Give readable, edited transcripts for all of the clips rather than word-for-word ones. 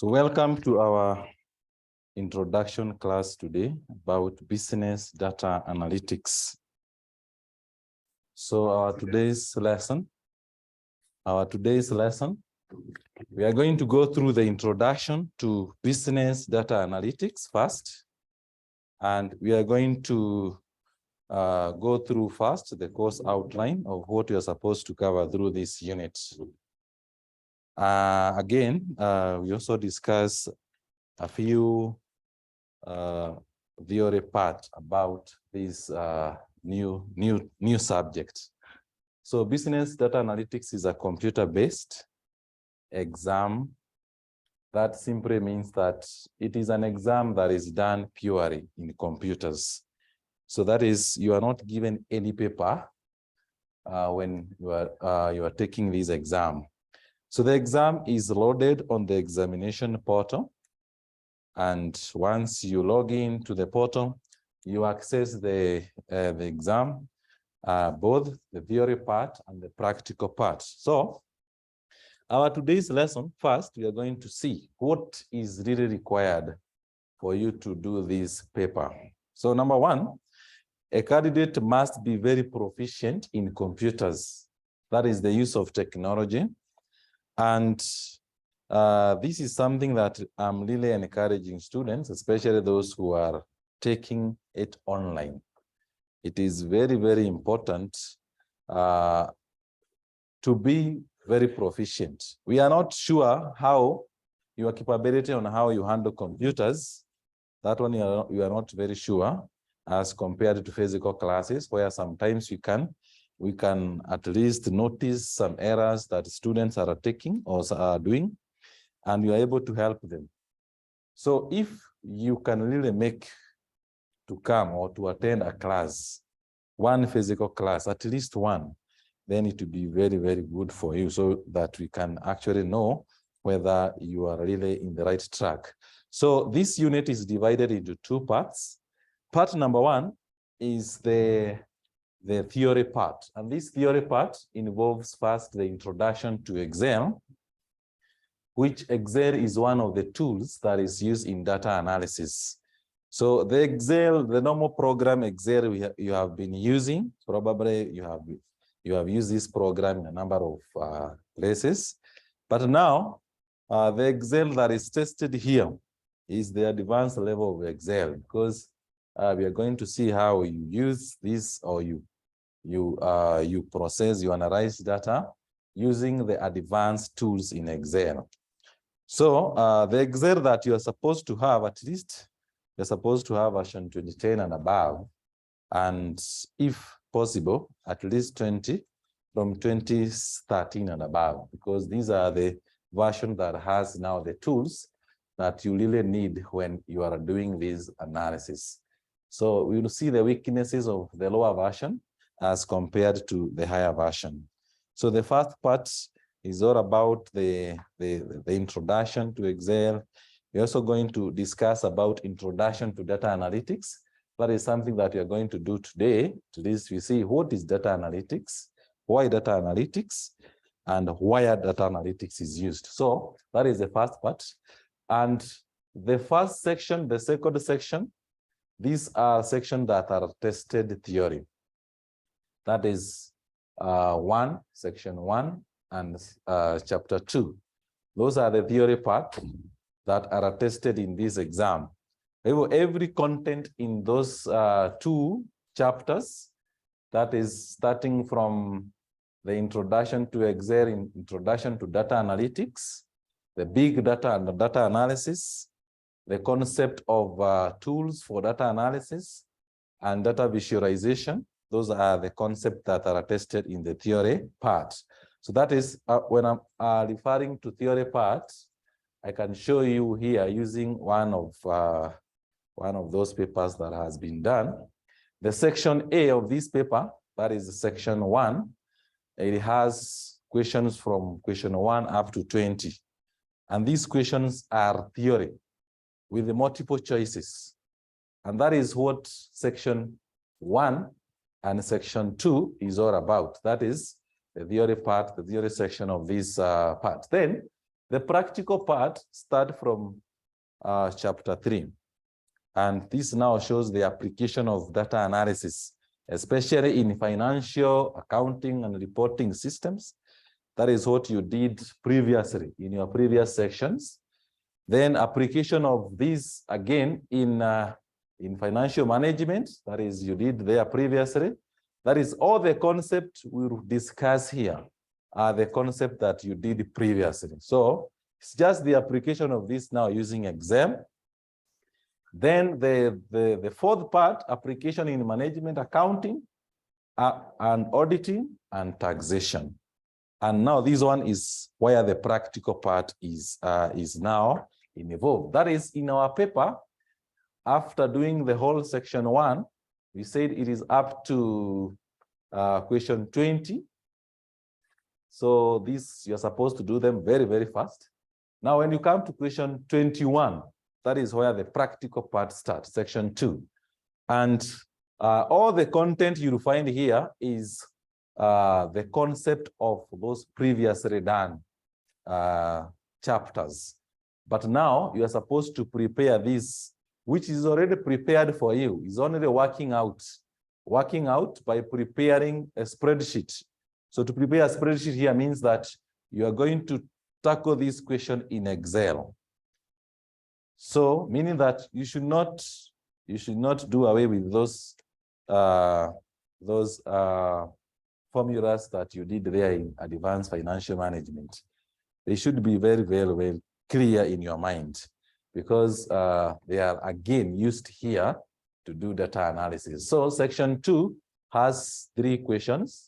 So welcome to our introduction class today about business data analytics. So our today's lesson, we are going to go through the introduction to business data analytics first. And we are going to go through first the course outline of what we are supposed to cover through this unit. We also discuss a few theory part about this new subject. So business data analytics is a computer-based exam. That simply means that it is an exam that is done purely in computers. So that is, you are not given any paper when you are taking this exam. So the exam is loaded on the examination portal. And once you log in to the portal, you access the exam, both the theory part and the practical part. So our today's lesson, first, we are going to see what is really required for you to do this paper. So number one, a candidate must be very proficient in computers. That is the use of technology. And this is something that I'm really encouraging students, especially those who are taking it online. It is very, very important to be very proficient. We are not sure how your capability on how you handle computers. That one you are not very sure as compared to physical classes, where sometimes we can at least notice some errors that students are taking or are doing, and you are able to help them. So if you can really make to come or to attend a class, one physical class, at least one, then it will be very, very good for you so that we can actually know whether you are really in the right track. So this unit is divided into two parts. Part number one is the theory part. And this theory part involves first the introduction to Excel, which Excel is one of the tools that is used in data analysis. So the Excel, the normal program Excel you have been using, probably you have used this program in a number of places. But now, the Excel that is tested here is the advanced level of Excel, because we are going to see how you use this, or you process, you analyze data using the advanced tools in Excel. So the Excel that you are supposed to have, at least you're supposed to have version 2010 and above, and if possible, at least 20 from 2013 and above, because these are the version that has now the tools that you really need when you are doing this analysis. So we will see the weaknesses of the lower version as compared to the higher version. So the first part is all about the introduction to Excel. We're also going to discuss about introduction to data analytics. That is something that we are going to do today. To this, we see what is data analytics, why data analytics, and why data analytics is used. So that is the first part. And the first section, the second section, these are sections that are tested theory. That is section 1 and chapter 2. Those are the theory part that are tested in this exam. Every content in those two chapters, that is starting from the introduction to Excel, introduction to data analytics, the big data and the data analysis, the concept of tools for data analysis and data visualization. Those are the concepts that are tested in the theory part. So that is when I'm referring to theory part, I can show you here using one of those papers that has been done. The section A of this paper, that is section 1, it has questions from question 1 up to 20. And these questions are theory with the multiple choices. And that is what section 1 and section 2 is all about. That is the theory part, the theory section of this part. Then The practical part start from chapter 3. And this now shows the application of data analysis, especially in financial accounting and reporting systems. That is what you did previously in your previous sections. Then application of this again in financial management, that is you did there previously. That is all the concept we'll discuss here are the concept that you did previously. So it's just the application of this now using Excel. Then the fourth part, application in management accounting and auditing and taxation. And now this one is where the practical part is now involved. That is in our paper, after doing the whole section 1, we said it is up to question 20. So this, you're supposed to do them very, very fast. Now, when you come to question 21, that is where the practical part starts, section 2. And all the content you'll find here is the concept of those previously done chapters. But now you are supposed to prepare this, which is already prepared for you. It's only working out by preparing a spreadsheet. So to prepare a spreadsheet here means that you are going to tackle this question in Excel. So meaning that you should not do away with those formulas that you did there in advanced financial management. They should be very, very well clear in your mind, because they are again used here to do data analysis. So section 2 has 3 questions.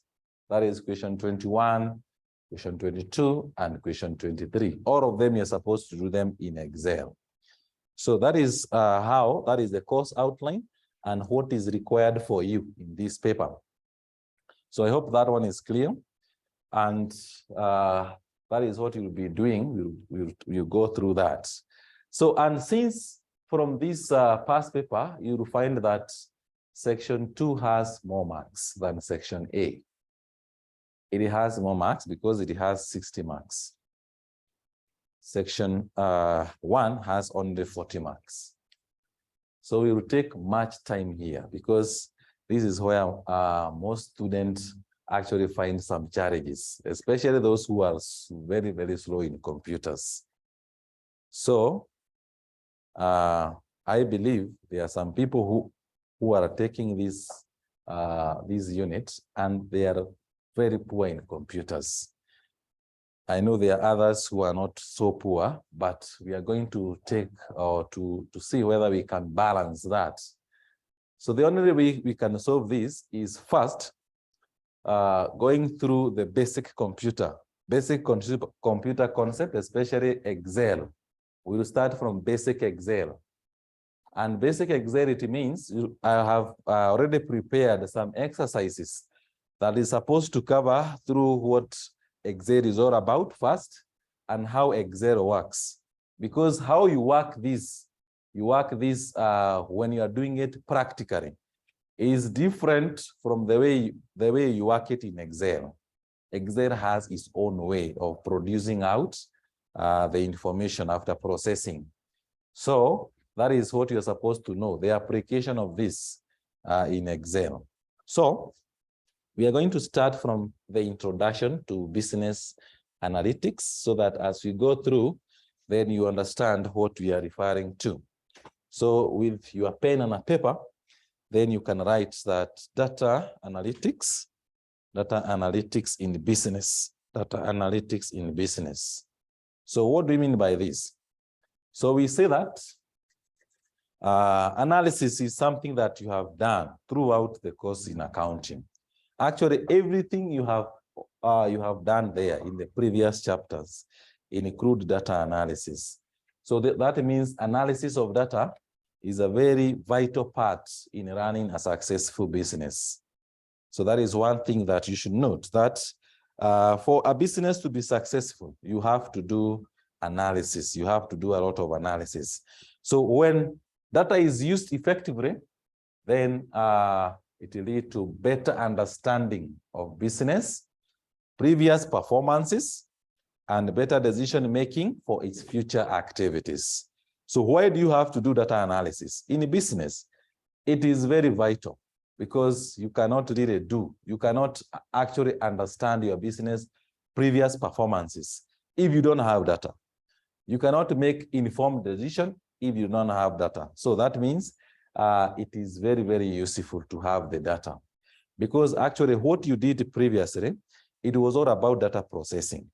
That is question 21, question 22, and question 23. All of them you're supposed to do them in Excel. So that is that is the course outline and what is required for you in this paper. So I hope that one is clear. And that is what you'll be doing. We'll go through that. So, and since from this past paper, you'll find that section 2 has more marks than section A. It has more marks because it has 60 marks. Section 1 has only 40 marks. So we will take much time here because this is where most students actually find some challenges, especially those who are very, very slow in computers. So I believe there are some people who are taking this unit and they are very poor in computers. I know there are others who are not so poor, but we are going to take or to see whether we can balance that. So the only way we can solve this is first going through the basic computer concept, especially Excel. We will start from basic Excel. And basic Excel, it means I have already prepared some exercises that is supposed to cover through what Excel is all about first and how Excel works. Because how you work this when you are doing it practically is different from the way you work it in Excel. Excel has its own way of producing out the information after processing. So that is what you're supposed to know, the application of this in Excel. So we are going to start from the introduction to business analytics so that as we go through, then you understand what we are referring to. So with your pen and a paper, then you can write that data analytics in business, data analytics in business. So what do we mean by this? So we say that analysis is something that you have done throughout the course in accounting. Actually, everything you have done there in the previous chapters include data analysis. So that means analysis of data is a very vital part in running a successful business. So that is one thing that you should note, that for a business to be successful, you have to do analysis. You have to do a lot of analysis. So when data is used effectively, then it will lead to better understanding of business, previous performances, and better decision making for its future activities. So why do you have to do data analysis? In business, it is very vital because you cannot actually understand your business previous performances if you don't have data. You cannot make informed decision if you don't have data. So that means it is very, very useful to have the data, because actually what you did previously, it was all about data processing.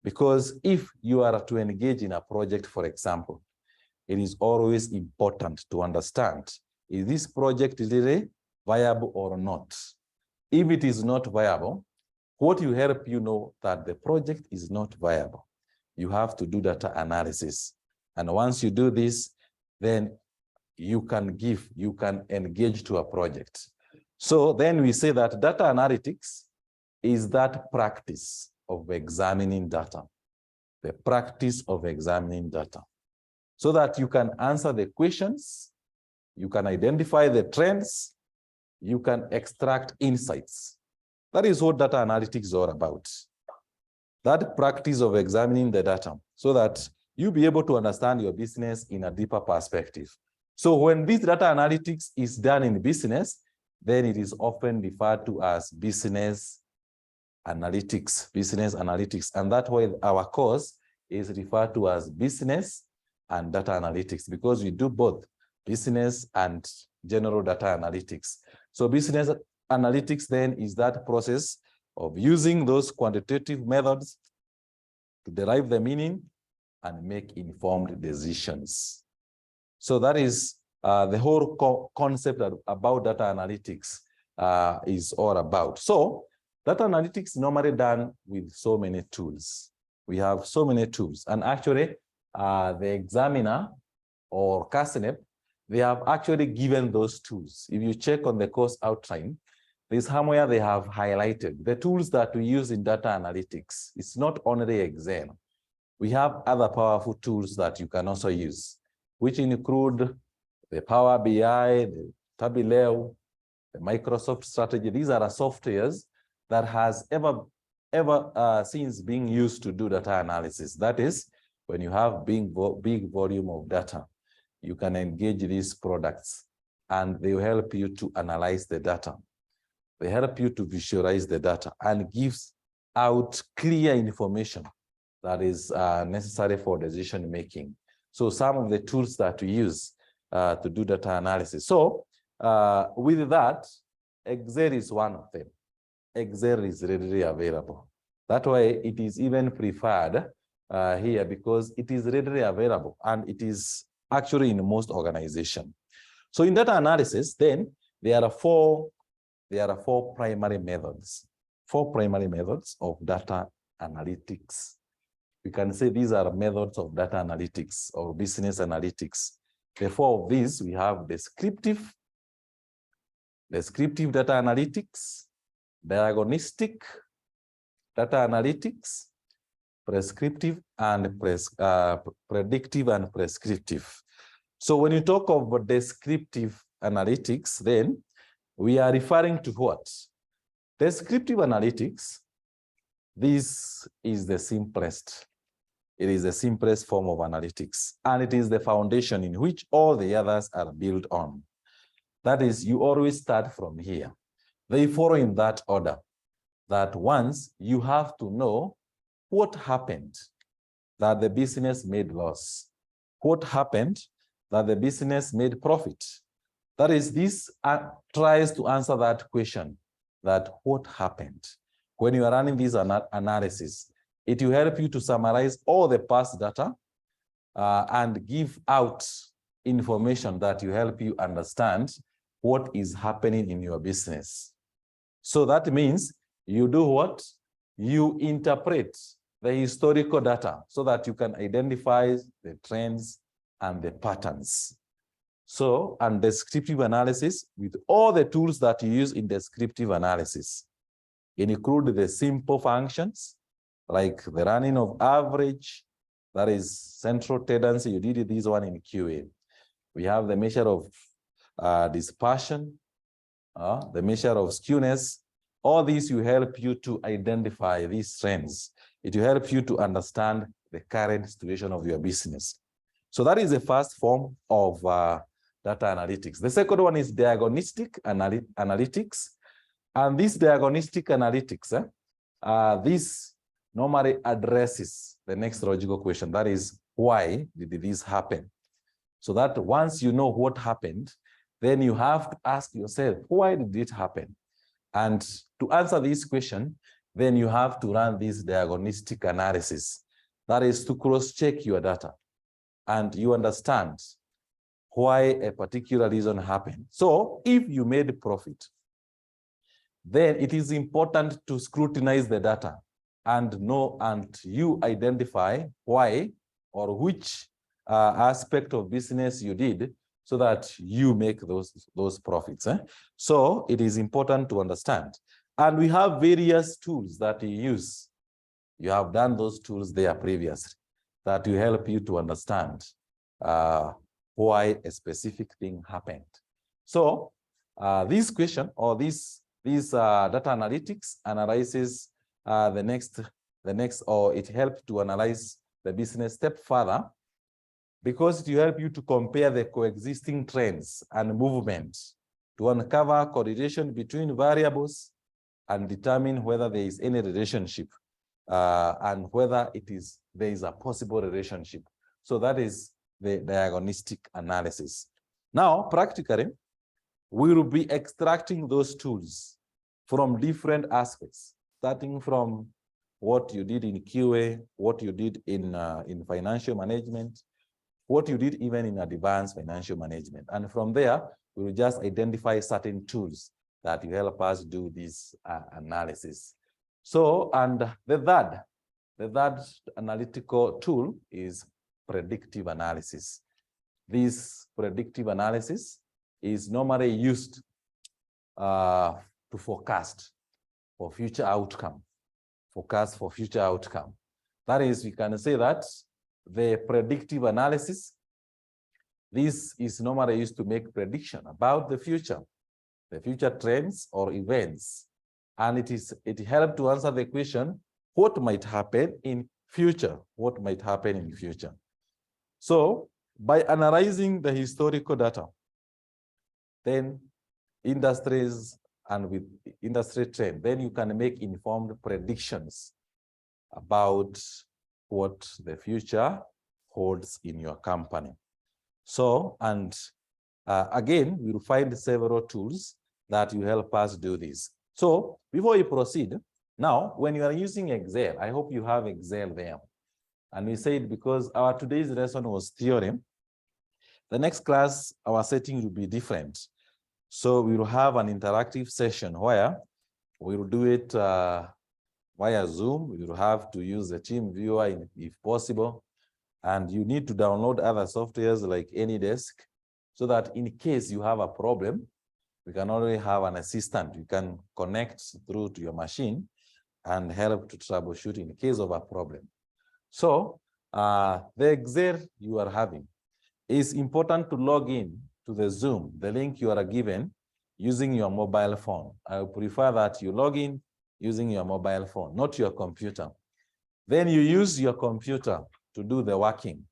Because if you are to engage in a project, for example, it is always important to understand, is this project really viable or not? If it is not viable, what will help you know that the project is not viable? You have to do data analysis. And once you do this, then you can engage to a project. So then we say that data analytics is that practice of examining data, the practice of examining data, so that you can answer the questions, you can identify the trends, you can extract insights. That is what data analytics is all about. That practice of examining the data so that you'll be able to understand your business in a deeper perspective. So when this data analytics is done in business, then it is often referred to as business analytics. And that's why our course is referred to as business and data analytics, because we do both business and general data analytics. So business analytics then is that process of using those quantitative methods to derive the meaning and make informed decisions. So that is the whole concept about data analytics is all about. So data analytics is normally done with so many tools. We have so many tools, and actually the examiner or CASNEP, they have actually given those tools. If you check on the course outline, there's somewhere they have highlighted the tools that we use in data analytics. It's not only Excel. We have other powerful tools that you can also use, which include the Power BI, the Tableau, the Microsoft Strategy. These are softwares that has ever since being used to do data analysis. That is, when you have big volume of data, you can engage these products and they will help you to analyze the data. They help you to visualize the data and gives out clear information that is necessary for decision making. So some of the tools that we use to do data analysis. So with that, Excel is one of them. Excel is readily available. That way it is even preferred here because it is readily available and it is actually in most organizations. So in data analysis, then there are four primary methods. Four primary methods of data analytics. We can say these are methods of data analytics or business analytics. The four of these, we have descriptive data analytics, diagnostic data analytics, prescriptive and predictive and prescriptive. So when you talk of descriptive analytics, then we are referring to what? Descriptive analytics, this is the simplest. It is the simplest form of analytics, and it is the foundation in which all the others are built on. That is, you always start from here. They follow in that order, that once you have to know what happened that the business made loss, what happened that the business made profit. That is, this tries to answer that question, that what happened. When you are running this analysis, it will help you to summarize all the past data and give out information that will help you understand what is happening in your business. So that means you do what? You interpret the historical data so that you can identify the trends and the patterns. So, and descriptive analysis, with all the tools that you use in descriptive analysis, include the simple functions like the running of average, that is central tendency. You did this one in QA. We have the measure of dispersion, the measure of skewness. All these will help you to identify these trends. It will help you to understand the current situation of your business. So that is the first form of data analytics. The second one is diagnostic analytics. And this diagnostic analytics, this normally addresses the next logical question. That is, why did this happen? So that once you know what happened, then you have to ask yourself, why did it happen? And to answer this question, then you have to run this diagnostic analysis. That is to cross-check your data and you understand why a particular reason happened. So if you made profit, then it is important to scrutinize the data and know and you identify why or which aspect of business you did so that you make those profits. So it is important to understand. And we have various tools that you use. You have done those tools there previously that will help you to understand why a specific thing happened. So this question or this data analytics analyzes the next, or it helps to analyze the business step further because it will help you to compare the coexisting trends and movements to uncover correlation between variables and determine whether there is any relationship and whether there is a possible relationship. So that is the diagnostic analysis. Now, practically, we will be extracting those tools from different aspects, starting from what you did in QA, what you did in financial management, what you did even in advanced financial management. And from there, we will just identify certain tools that will help us do this analysis. So, and the third analytical tool is predictive analysis. This predictive analysis is normally used to forecast for future outcome. Forecast for future outcome. That is, we can say that the predictive analysis, this is normally used to make prediction about the future trends or events. And it helps to answer the question, what might happen in future? What might happen in future? So by analyzing the historical data, then industries and with industry trend, then you can make informed predictions about what the future holds in your company. So, and again, we'll find several tools that will help us do this. So before you proceed, now, when you are using Excel, I hope you have Excel there. And we said because our today's lesson was theory, the next class, our setting will be different. So we will have an interactive session where we will do it via Zoom. We will have to use the team viewer if possible. And you need to download other softwares like AnyDesk so that in case you have a problem, we can already have an assistant. You can connect through to your machine and help to troubleshoot in case of a problem. So the Excel you are having, is important to log in to the Zoom, the link you are given using your mobile phone. I would prefer that you log in using your mobile phone, not your computer. Then you use your computer to do the working.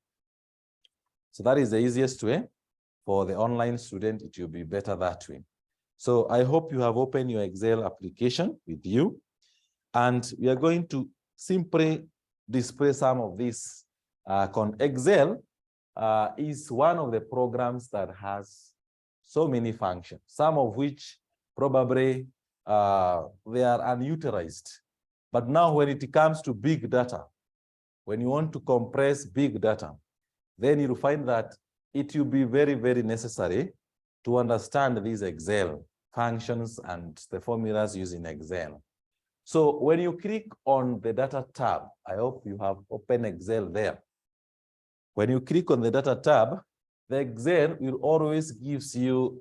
So that is the easiest way. For the online student, it will be better that way. So I hope you have opened your Excel application with you. And we are going to simply display some of this. Excel is one of the programs that has so many functions, some of which probably they are unutilized. But now when it comes to big data, when you want to compress big data, then you'll find that it will be very, very necessary to understand these Excel functions and the formulas used in Excel. So when you click on the data tab, I hope you have opened Excel there. When you click on the data tab, the Excel will always gives you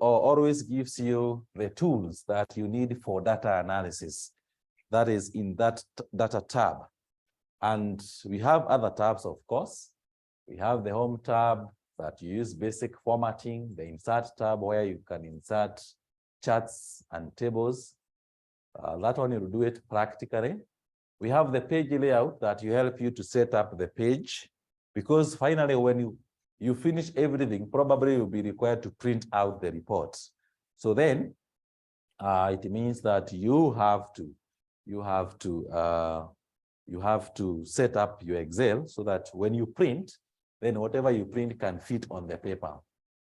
the tools that you need for data analysis. That is in that data tab. And we have other tabs, of course. We have the home tab that you use basic formatting, the insert tab where you can insert charts and tables. That one you will do it practically. We have the page layout that will help you to set up the page, because finally, when you finish everything, probably you'll be required to print out the reports. So then it means that you have to set up your Excel so that when you print, then whatever you print can fit on the paper.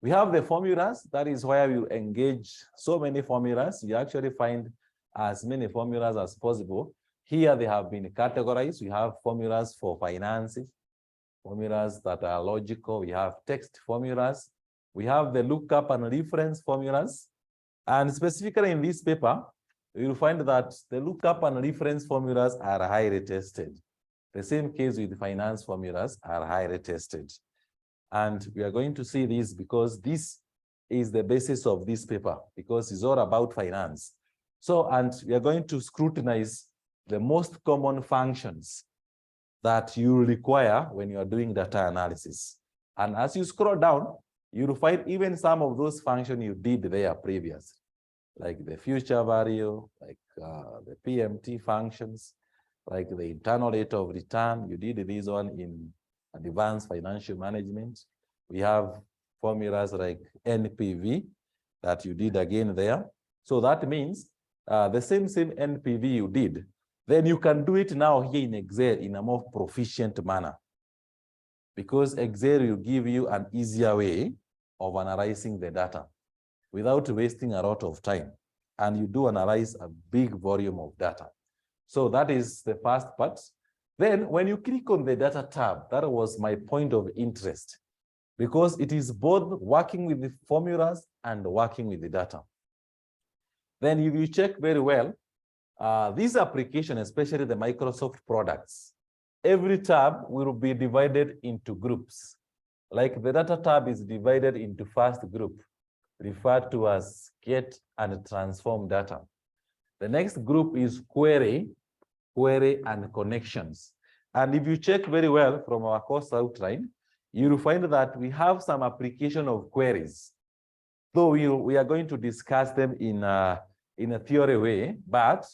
We have the formulas. That is where you engage so many formulas. You actually find as many formulas as possible. Here they have been categorized. We have formulas for finances, formulas that are logical. We have text formulas. We have the lookup and reference formulas. And specifically in this paper, you'll find that the lookup and reference formulas are highly tested. The same case with finance formulas are highly tested. And we are going to see this because this is the basis of this paper, because it's all about finance. So, and we are going to scrutinize the most common functions that you require when you are doing data analysis. And as you scroll down, you'll find even some of those functions you did there previously, like the future value, like the PMT functions, like the internal rate of return. You did this one in advanced financial management. We have formulas like NPV that you did again there. So that means the same NPV you did, then you can do it now here in Excel in a more proficient manner, because Excel will give you an easier way of analyzing the data without wasting a lot of time. And you do analyze a big volume of data. So that is the first part. Then when you click on the data tab, that was my point of interest, because it is both working with the formulas and working with the data. Then if you check very well, this application, especially the Microsoft products, every tab will be divided into groups. Like the data tab is divided into first group, referred to as get and transform data. The next group is query and connections. And if you check very well from our course outline, you'll find that we have some application of queries. Though we are going to discuss them in a theory way, but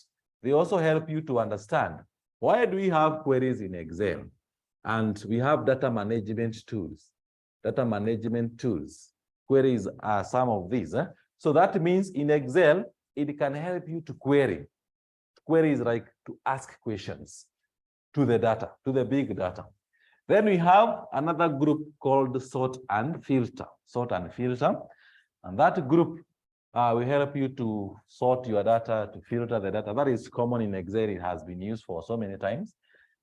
they also help you to understand why do we have queries in Excel? And we have data management tools. Queries are some of these. So that means in Excel, it can help you to query. Query is like to ask questions to the data, to the big data. Then we have another group called sort and filter. And that group will help you to sort your data, to filter the data. That is common in Excel. It has been used for so many times.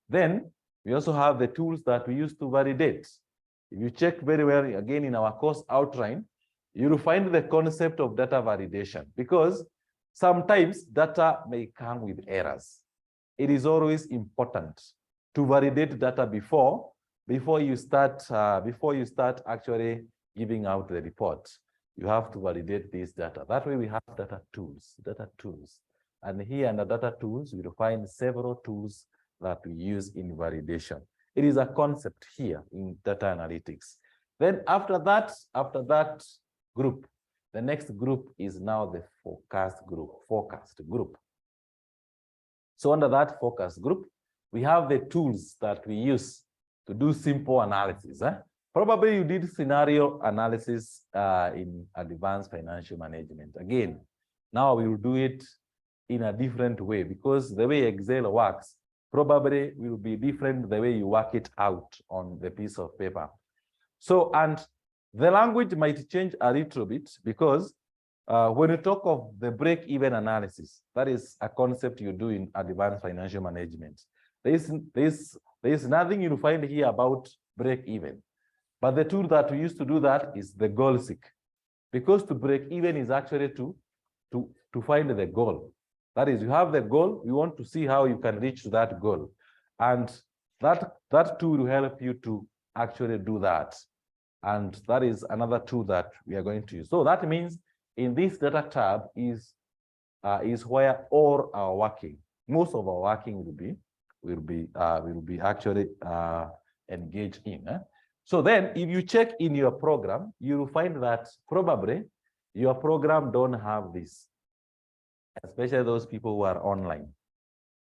Then we also have the tools that we use to validate. If you check very well, again, in our course outline, you'll find the concept of data validation, because sometimes data may come with errors. It is always important to validate data before you start actually giving out the report. You have to validate this data. That way we have data tools. And here under data tools, you'll find several tools that we use in validation. It is a concept here in data analytics. Then after that group, the next group is now the forecast group. So under that forecast group, we have the tools that we use to do simple analysis. Probably you did scenario analysis in advanced financial management. Again, now we will do it in a different way, because the way Excel works probably will be different the way you work it out on the piece of paper. So, and the language might change a little bit, because when you talk of the break-even analysis, that is a concept you do in advanced financial management. There is nothing you'll find here about break-even. But the tool that we use to do that is the goal seek, because to break even is actually to find the goal. That is, you have the goal, you want to see how you can reach that goal. And that tool will help you to actually do that. And that is another tool that we are going to use. So that means in this data tab is where all our working, most of our working will be actually engaged in. So then if you check in your program, you will find that probably your program don't have this, especially those people who are online.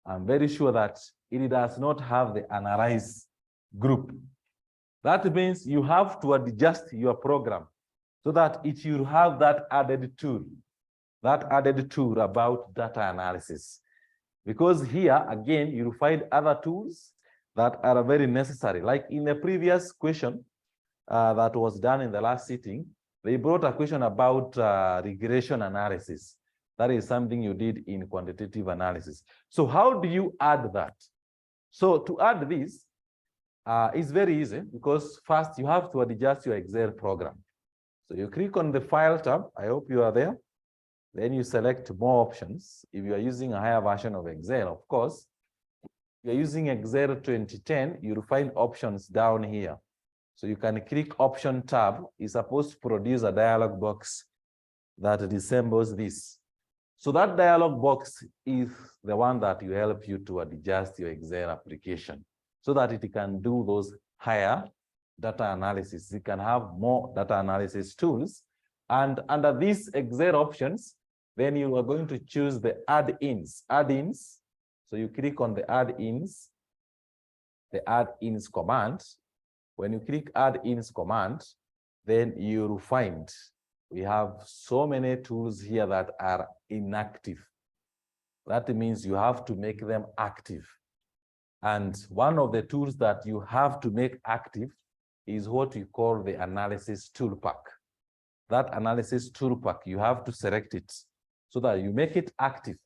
I'm very sure that it does not have the analyze group. That means you have to adjust your program so that it will have that added tool about data analysis. Because here, again, you'll find other tools that are very necessary. Like in the previous question that was done in the last sitting, they brought a question about regression analysis. That is something you did in quantitative analysis. So how do you add that? So to add this, it's very easy because first you have to adjust your Excel program. So you click on the File tab. I hope you are there. Then you select more options. If you are using a higher version of Excel, of course, if you're using Excel 2010, you'll find options down here. So you can click Option tab. It's supposed to produce a dialog box that resembles this. So that dialog box is the one that will help you to adjust your Excel application so that it can do those higher data analysis. It can have more data analysis tools. And under these Excel options, then you are going to choose the add-ins. Add-ins. So you click on the add-ins command. When you click add-ins command, then you'll find we have so many tools here that are inactive. That means you have to make them active. And one of the tools that you have to make active is what we call the analysis tool pack. That analysis tool pack, you have to select it so that you make it active.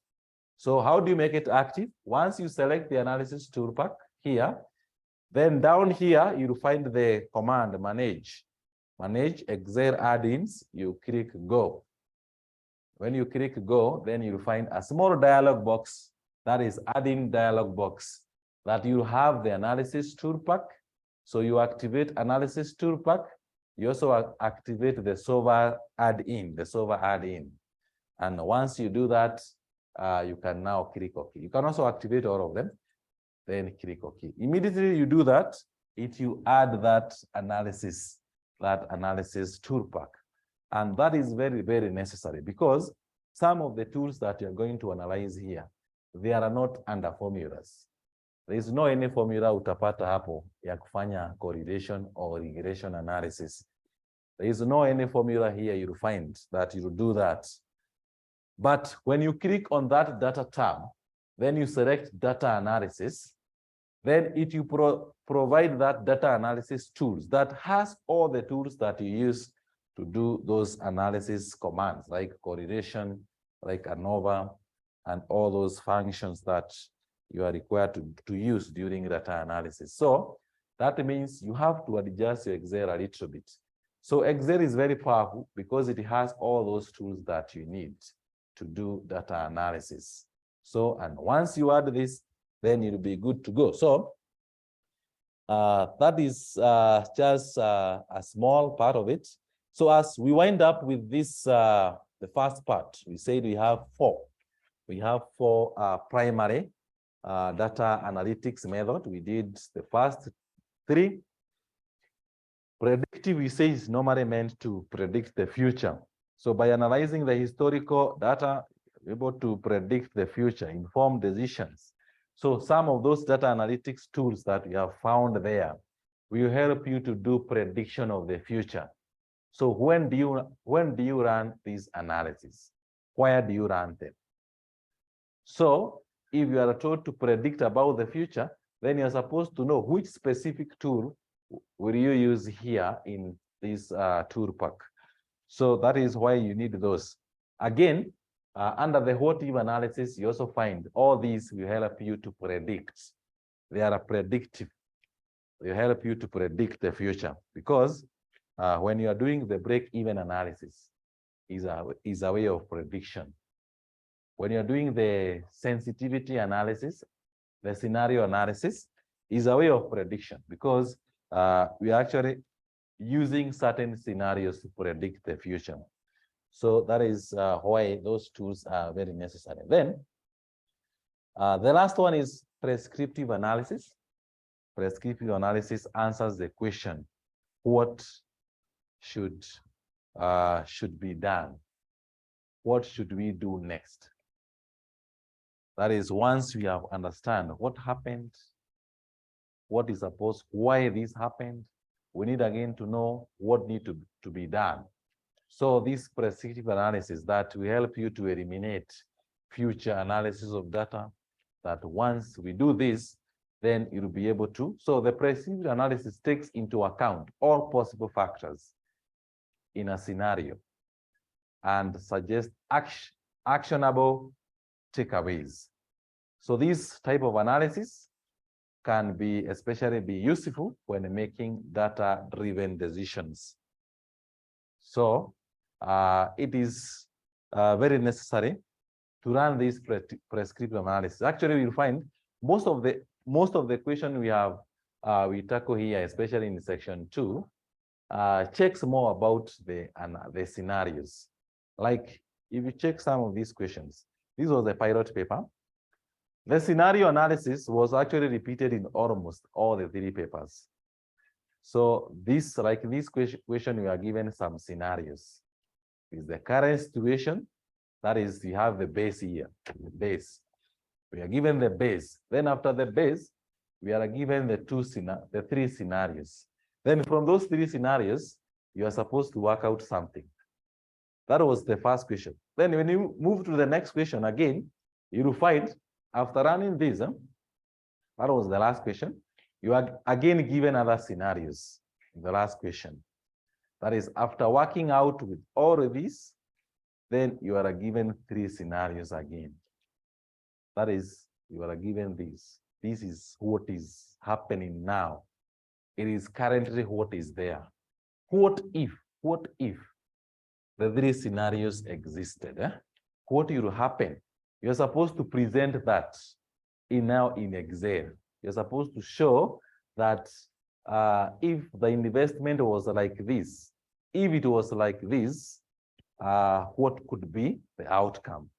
So how do you make it active? Once you select the analysis tool pack here, then down here, you'll find the command manage. Manage Excel add-ins, you click go. When you click go, then you'll find a small dialog box, that is add-in dialog box, that you have the analysis tool pack. So you activate analysis tool pack. You also activate the solver add-in, And once you do that, you can now click OK. You can also activate all of them, then click OK. Immediately you do that, you add that analysis tool pack. And that is very, very necessary because some of the tools that you're going to analyze here, they are not under formulas. There is no any formula utapata hapo ya kufanya correlation or regression analysis. There is no any formula here you'll find that you'll do that. But when you click on that data tab, then you select data analysis, then it will provide that data analysis tools that has all the tools that you use to do those analysis commands like correlation, like ANOVA, and all those functions that you are required to use during data analysis. So that means you have to adjust your Excel a little bit. So Excel is very powerful because it has all those tools that you need to do data analysis. So, and once you add this, then you'll be good to go. So that is just a small part of it. So as we wind up with this, the first part, we said we have four. We have four primary data analytics method. We did the first three. Predictive, we say, is normally meant to predict the future. So by analyzing the historical data, we're able to predict the future, inform decisions. So some of those data analytics tools that we have found there will help you to do prediction of the future. So when do you run these analyses? Where do you run them? So if you are told to predict about the future, then you're supposed to know which specific tool will you use here in this tool pack. So that is why you need those. Again, under the what if analysis, you also find all these will help you to predict. They are predictive. They help you to predict the future because when you are doing the break-even analysis, is a way of prediction. When you're doing the sensitivity analysis, the scenario analysis is a way of prediction because we are actually using certain scenarios to predict the future. So that is why those tools are very necessary. Then the last one is prescriptive analysis. Prescriptive analysis answers the question, what should be done? What should we do next? That is, once we have understand what happened, what is supposed, why this happened, we need again to know what need to be done. So this prescriptive analysis that will help you to eliminate future analysis of data, that once we do this, then you'll be able to. So the prescriptive analysis takes into account all possible factors in a scenario and suggests actionable takeaways. So this type of analysis can be especially be useful when making data-driven decisions. So it is very necessary to run this prescriptive analysis. Actually, you'll find most of the question we have we tackle here, especially in section 2, checks more about the scenarios. Like if you check some of these questions, this was a pilot paper. The scenario analysis was actually repeated in almost all the 3 papers. So this, like this question, we are given some scenarios. Is the current situation, that is, you have the base here, the base. We are given the base. Then after the base, we are given the 3 scenarios. Then from those 3 scenarios, you are supposed to work out something. That was the first question. Then when you move to the next question again, you will find after running this, that was the last question, you are again given other scenarios in the last question. That is, after working out with all of these, then you are given 3 scenarios again. That is, you are given this. This is what is happening now. It is currently what is there. What if the 3 scenarios existed? What will happen? You're supposed to present that now in Excel. You're supposed to show that if the investment was like this, if it was like this, what could be the outcome?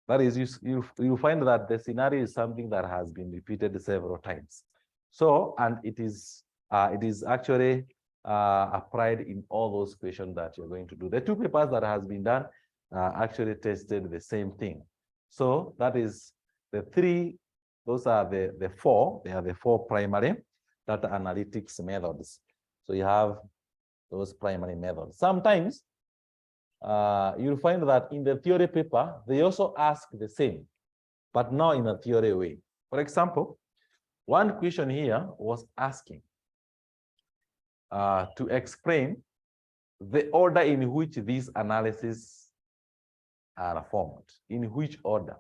That is, you find that the scenario is something that has been repeated several times. So, and it is actually applied in all those questions that you're going to do. The 2 papers that has been done actually tested the same thing. So that is the 3, those are the 4, they are the 4 primary data analytics methods. So you have those primary methods. Sometimes you'll find that in the theory paper, they also ask the same, but not in a theory way. For example, one question here was asking to explain the order in which these analyses are formed. In which order?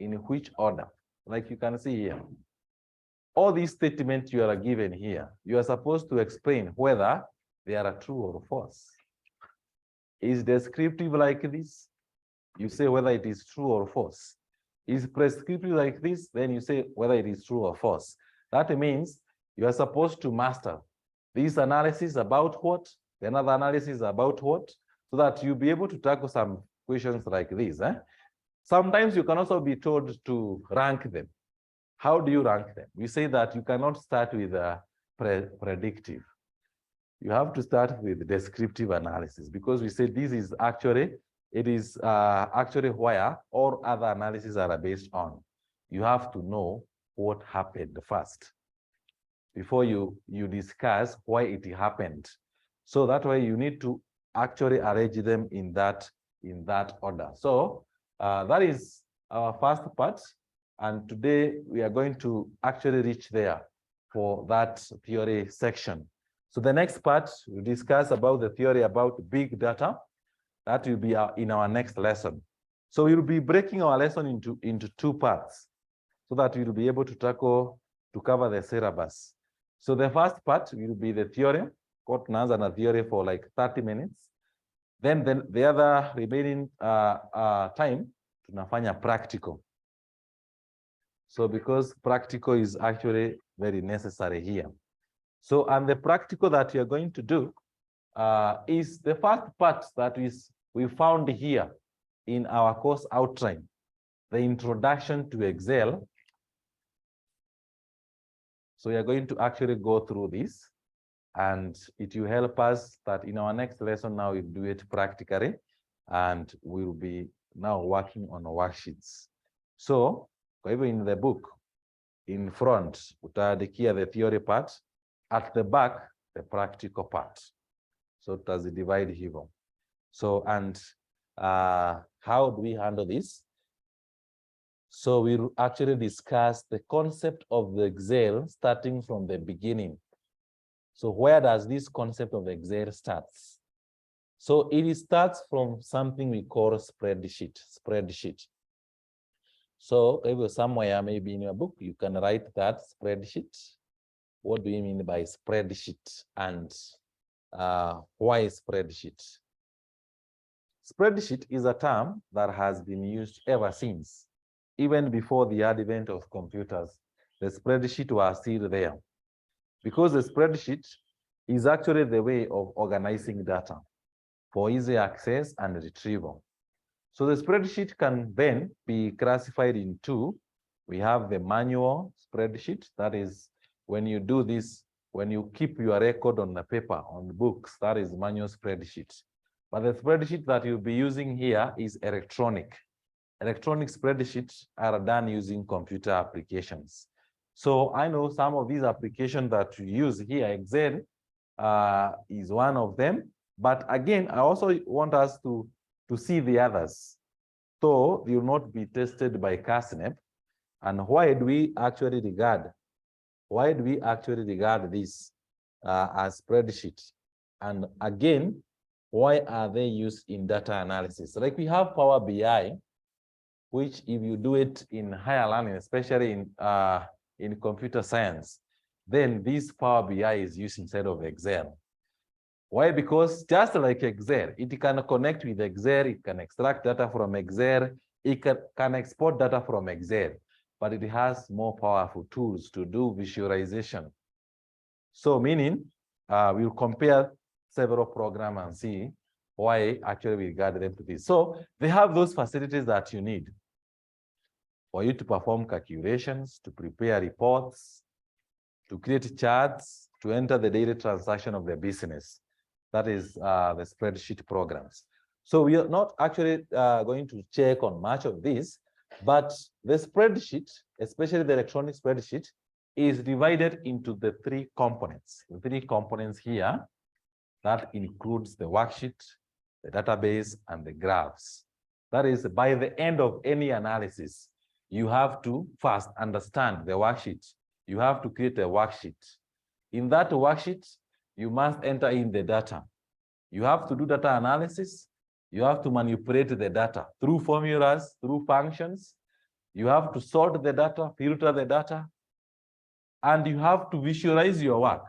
In which order? Like you can see here, all these statements you are given here, you are supposed to explain whether they are true or false. Is descriptive like this? You say whether it is true or false. Is prescriptive like this? Then you say whether it is true or false. That means you are supposed to master this analysis about what, another analysis about what, so that you'll be able to tackle some questions like this. Sometimes you can also be told to rank them. How do you rank them? We say that you cannot start with predictive. You have to start with descriptive analysis, because we say this is actually, it is actually where all other analyses are based on. You have to know what happened first before you discuss why it happened. So that way you need to actually arrange them in that order. So that is our first part, and today we are going to actually reach there for that theory section. So the next part we discuss about the theory about big data. That will be in our next lesson. So we'll be breaking our lesson into 2 parts, so that we'll be able to cover the syllabus. So the first part will be the theory, tunaanza na theory for like 30 minutes. Then the other remaining time tunafanya practical. So because practical is actually very necessary here. So, and the practical that you're going to do is the first part that we found here in our course outline, the introduction to Excel. So we are going to actually go through this, and it will help us that in our next lesson now we'll do it practically, and we'll be now working on worksheets. So kwa hivyo in the book, in front, utaandikia the theory part, at the back, the practical part. So tutazidivide hivyo. So, and how do we handle this? So we actually discuss the concept of the Excel starting from the beginning. So where does this concept of Excel starts? So it starts from something we call spreadsheet. So if somewhere maybe in your book, you can write that spreadsheet. What do you mean by spreadsheet, and why spreadsheet? Spreadsheet is a term that has been used ever since. Even before the advent of computers, the spreadsheet was still there. Because the spreadsheet is actually the way of organizing data for easy access and retrieval. So the spreadsheet can then be classified in two. We have the manual spreadsheet, that is when you do this, when you keep your record on the paper, on the books, that is manual spreadsheet. But the spreadsheet that you'll be using here is electronic. Electronic spreadsheets are done using computer applications. So I know some of these applications that you use here, Excel is one of them. But again, I also want us to see the others. So they will not be tested by CASNEP. And why do we actually regard this as spreadsheets? And again, why are they used in data analysis? Like we have Power BI, which if you do it in higher learning, especially in computer science, then this Power BI is used instead of Excel. Why? Because just like Excel, it can connect with Excel, it can extract data from Excel, it can export data from Excel, but it has more powerful tools to do visualization. So meaning, we'll compare several programs and see why actually we regard them to this. So they have those facilities that you need for you to perform calculations, to prepare reports, to create charts, to enter the daily transaction of the business. That is the spreadsheet programs. So we are not actually going to check on much of this, but the spreadsheet, especially the electronic spreadsheet, is divided into the three components. The three components here, that includes the worksheet, the database, and the graphs. That is, by the end of any analysis, you have to first understand the worksheet. You have to create a worksheet. In that worksheet, you must enter in the data. You have to do data analysis. You have to manipulate the data through formulas, through functions. You have to sort the data, filter the data, and you have to visualize your work.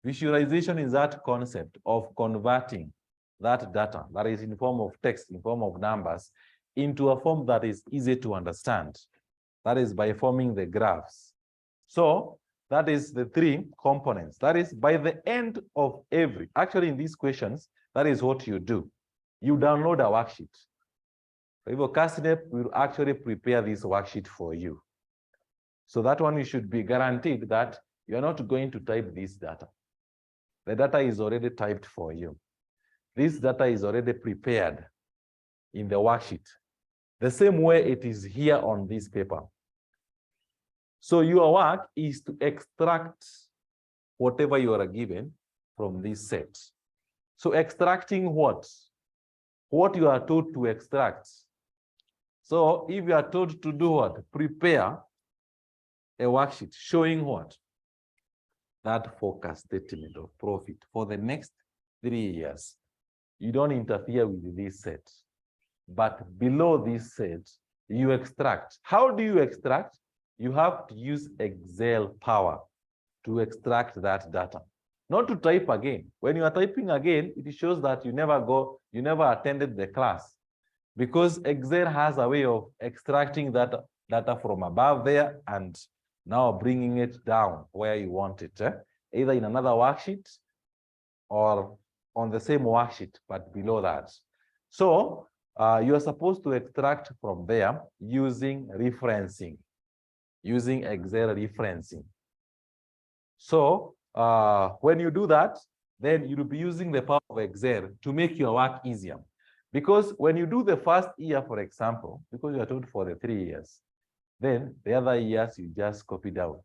Visualization is that concept of converting that data that is in form of text, in form of numbers, into a form that is easy to understand. That is by forming the graphs. So that is the three components. That is by the end of actually in these questions, that is what you do. You download a worksheet. CASNEP will actually prepare this worksheet for you. So that one you should be guaranteed that you're not going to type this data. The data is already typed for you. This data is already prepared in the worksheet, the same way it is here on this paper. So your work is to extract whatever you are given from this set. So extracting what? What you are told to extract. So if you are told to do what? Prepare a worksheet showing what? That forecast statement of profit for the next 3 years. You don't interfere with this set. But below this set, you extract. How do you extract? You have to use Excel power to extract that data. Not to type again. When you are typing again, it shows that you never attended the class. Because Excel has a way of extracting that data from above there and now bringing it down where you want it, either in another worksheet or on the same worksheet, but below that. So you are supposed to extract from there using referencing, using Excel referencing. So when you do that, then you'll be using the power of Excel to make your work easier. Because when you do the first year, for example, because you are told for the 3 years, then the other years you just copy down.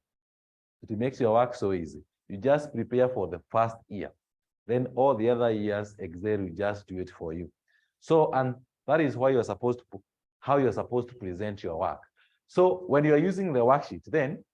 It makes your work so easy. You just prepare for the first year. Then all the other years, Excel will just do it for you. So, and that is why you're supposed to, how you're supposed to present your work. So when you're using the worksheet, then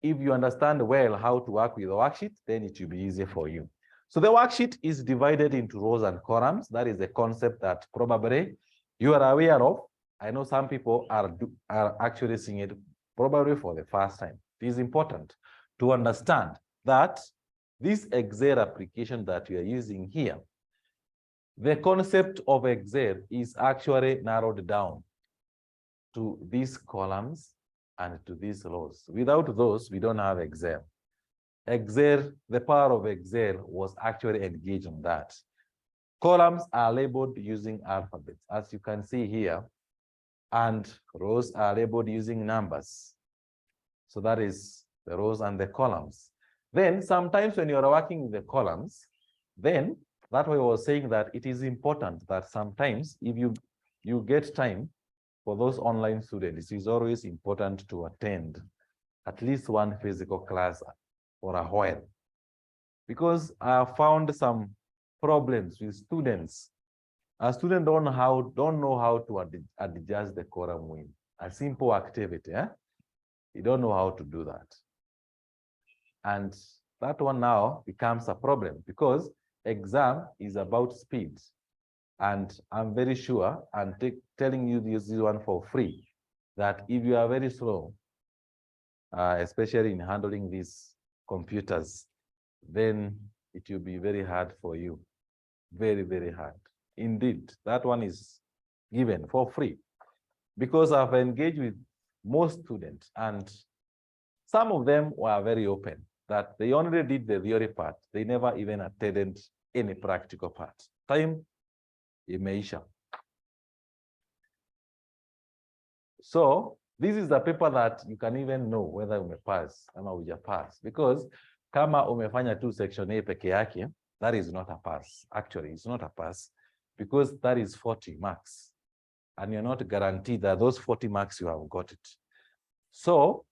if you understand well how to work with the worksheet, then it will be easier for you. So the worksheet is divided into rows and columns. That is a concept that probably you are aware of. I know some people are actually seeing it probably for the first time. It is important to understand that this Excel application that we are using here, the concept of Excel is actually narrowed down to these columns and to these rows. Without those, we don't have Excel. Excel, the power of Excel was actually engaged on that. Columns are labeled using alphabets, as you can see here, and rows are labeled using numbers. So that is the rows and the columns. Then sometimes when you're working with the columns, then that way I was saying that it is important that sometimes if you get time for those online students, it is always important to attend at least one physical class for a while. Because I found some problems with students. A student don't know how to adjust the column win. A simple activity, you don't know how to do that. And that one now becomes a problem because exam is about speed. And I'm very sure, and telling you this one for free, that if you are very slow, especially in handling these computers, then it will be very hard for you. Very, very hard. Indeed, that one is given for free because I've engaged with most students and some of them were very open that they only did the theory part. They never even attended any practical part. Time imeisha. So this is the paper that you can even know whether you may pass ama uja pass, because kama umefanya tu section A peke yake, that is not a pass. Actually, it's not a pass because that is 40 marks and you're not guaranteed that those 40 marks you have got it. So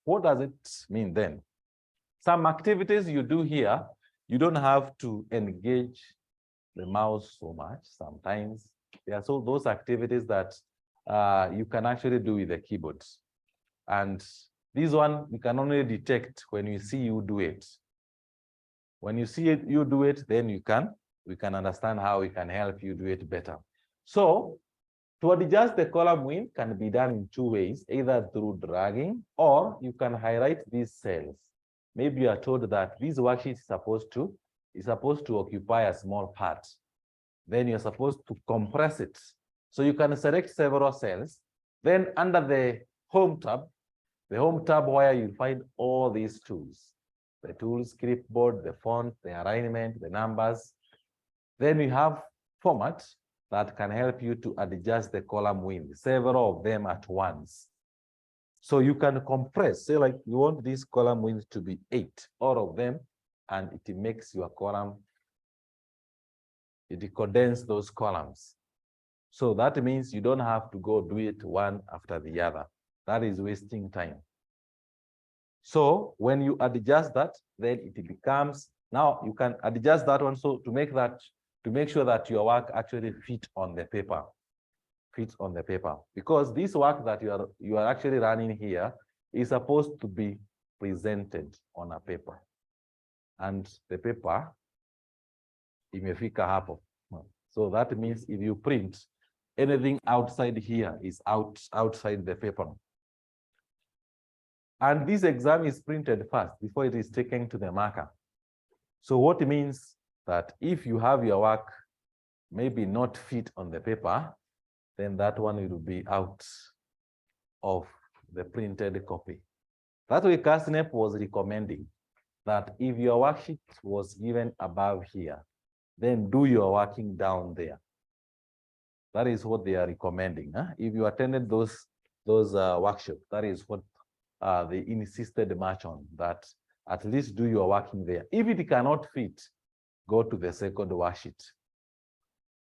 what does it mean then? Some activities you do here, you don't have to engage the mouse so much. Sometimes there are so those activities that you can actually do with the keyboard. And this one we can only detect when we see you do it. When you see it, you do it, then we can understand how we can help you do it better. So to adjust the column win can be done in two ways, either through dragging or you can highlight these cells. Maybe you are told that this worksheet is supposed to occupy a small part. Then you're supposed to compress it. So you can select several cells. Then under the home tab where you find all these tools, the tools, clipboard, the font, the alignment, the numbers. Then we have format that can help you to adjust the column win, several of them at once. So you can compress, say like you want this column win to be 8, all of them, and it makes your column, it condenses those columns. So that means you don't have to go do it one after the other. That is wasting time. So when you adjust that, then it becomes, now you can adjust that one so to make sure that your work actually fits on the paper. Because this work that you are actually running here is supposed to be presented on a paper. And the paper imefika hapo. So that means if you print, anything outside here is outside the paper. And this exam is printed first before it is taken to the marker. So what it means that if you have your work maybe not fit on the paper, then that one will be out of the printed copy. That's why CASNEP was recommending that if your worksheet was given above here, then do your working down there. That is what they are recommending. If you attended those workshops, that is what they insisted much on, that at least do your working there. If it cannot fit, go to the second worksheet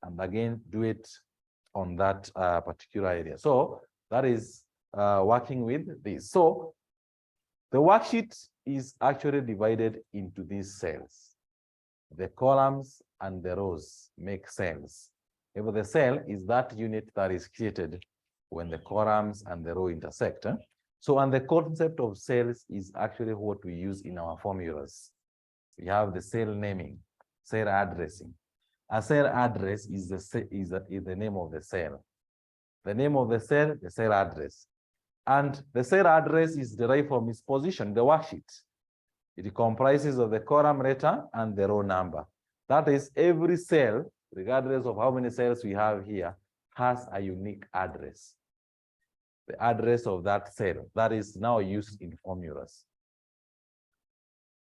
and again do it on that particular area. So that is working with this. So the worksheet is actually divided into these cells. The columns and the rows make cells. If the cell is that unit that is created when the columns and the row intersect. So, and the concept of cells is actually what we use in our formulas. We have the cell naming, cell addressing. A cell address is the name of the cell. The name of the cell address. And the cell address is derived from its position, the worksheet. It comprises of the column letter and the row number. That is, every cell, regardless of how many cells we have here, has a unique address. The address of that cell that is now used in formulas.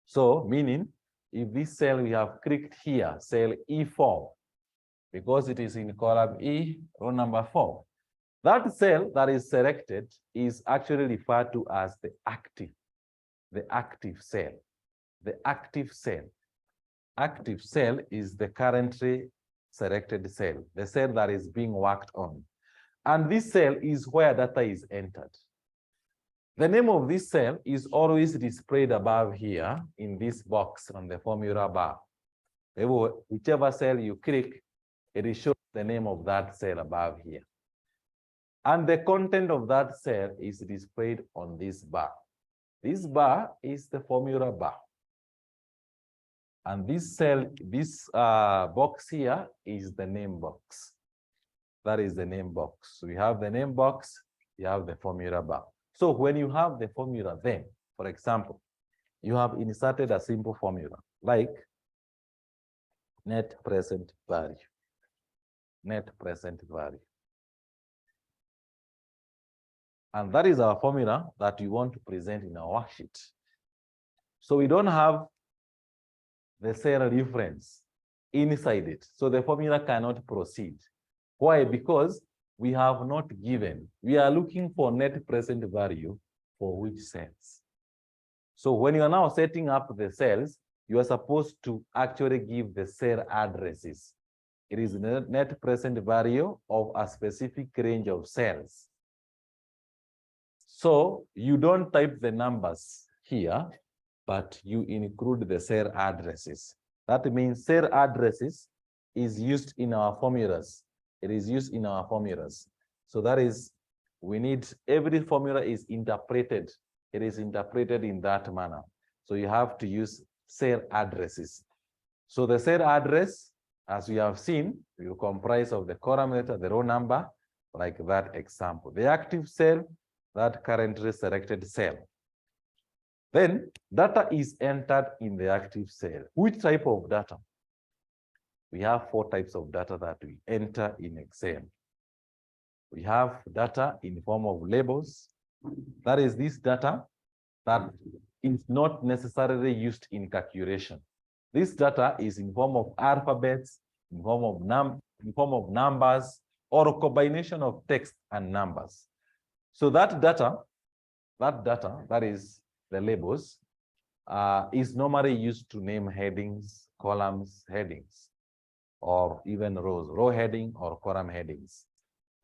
So, meaning, if this cell we have clicked here, cell E4, because it is in column E, row number 4, that cell that is selected is actually referred to as the active cell. The active cell. Active cell is the currently selected cell, the cell that is being worked on. And this cell is where data is entered. The name of this cell is always displayed above here in this box on the formula bar. Whichever cell you click, it shows the name of that cell above here. And the content of that cell is displayed on this bar. This bar is the formula bar. And this cell, this box here is the name box. That is the name box. So we have the name box, you have the formula bar. So when you have the formula then, for example, you have inserted a simple formula like net present value. Net present value. And that is our formula that we want to present in our worksheet. So we don't have the cell reference inside it. So the formula cannot proceed. Why? Because we have not given. We are looking for net present value for which cells. So when you are now setting up the cells, you are supposed to actually give the cell addresses. It is the net present value of a specific range of cells. So you don't type the numbers here, but you include the cell addresses. That means cell addresses is used in our formulas. It is used in our formulas. So that is, we need, every formula is interpreted. It is interpreted in that manner. So you have to use cell addresses. So the cell address, as we have seen, will comprise of the column letter, the row number, like that example. The active cell, that currently selected cell. Then data is entered in the active cell. Which type of data? We have 4 types of data that we enter in Excel. We have data in the form of labels. That is this data that is not necessarily used in calculation. This data is in form of alphabets, in form of numbers, or a combination of text and numbers. So that data, that is the labels, is normally used to name headings, columns, headings, or even rows, row heading or column headings.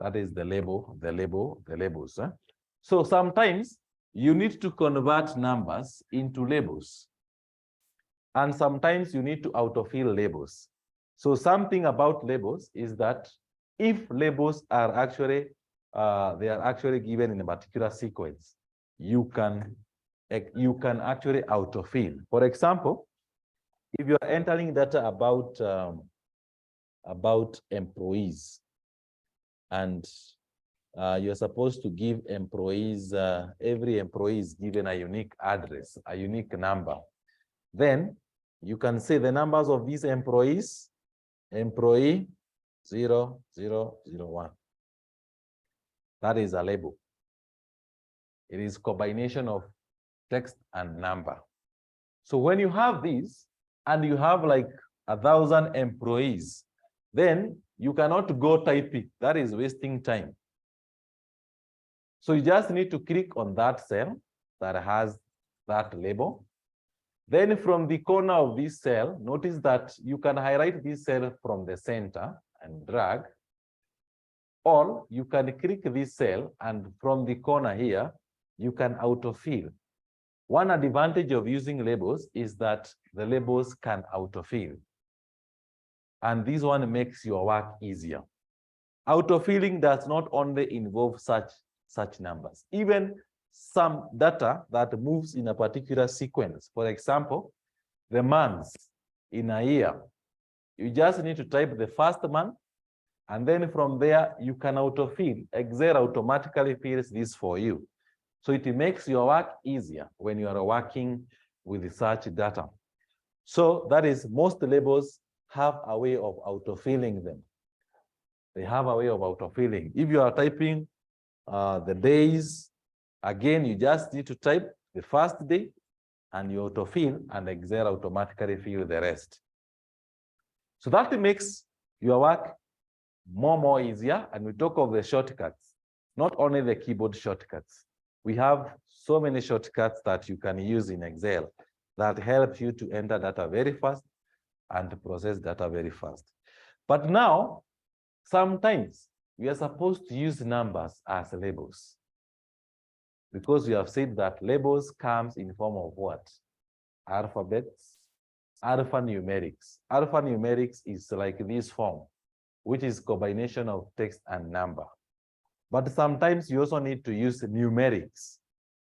That is the labels. So sometimes you need to convert numbers into labels. And sometimes you need to autofill labels. So something about labels is that if labels are actually they are actually given in a particular sequence, you can actually autofill. For example, if you are entering data about employees, and you're supposed to give employees, every employee is given a unique address, a unique number, then you can say the numbers of these employees, employee 0001. That is a label. It is combination of text and number. So when you have these and you have like 1,000 employees, then you cannot go type it. That is wasting time. So you just need to click on that cell that has that label. Then from the corner of this cell, notice that you can highlight this cell from the center and drag. Or you can click this cell, and from the corner here, you can autofill. One advantage of using labels is that the labels can autofill. And this one makes your work easier. Autofilling does not only involve such numbers. Even some data that moves in a particular sequence. For example, the months in a year. You just need to type the first month, and then from there, you can autofill. Excel automatically fills this for you. So it makes your work easier when you are working with such data. So that is, most labels have a way of autofilling them. They have a way of autofilling. If you are typing the days, again, you just need to type the first day and you autofill, and Excel automatically fill the rest. So that makes your work more easier. And we talk of the shortcuts, not only the keyboard shortcuts. We have so many shortcuts that you can use in Excel that help you to enter data very fast and to process data very fast. But now, sometimes we are supposed to use numbers as labels, because we have said that labels comes in form of what? Alphabets, alphanumerics. Alphanumerics is like this form, which is combination of text and number. But sometimes you also need to use numerics,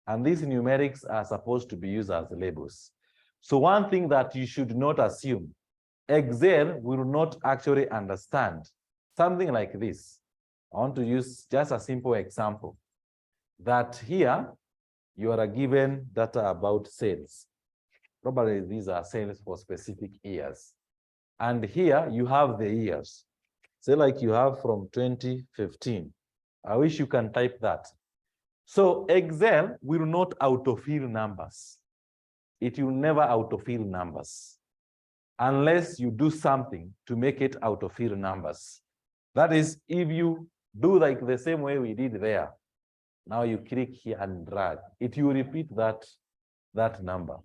and these numerics are supposed to be used as labels. So one thing that you should not assume, Excel will not actually understand something like this. I want to use just a simple example, that here you are given data about sales. Probably these are sales for specific years. And here you have the years. Say like you have from 2015. I wish you can type that. So Excel will not autofill numbers. It will never autofill numbers unless you do something to make it autofill numbers. That is, if you do like the same way we did there, now you click here and drag, it will repeat that number.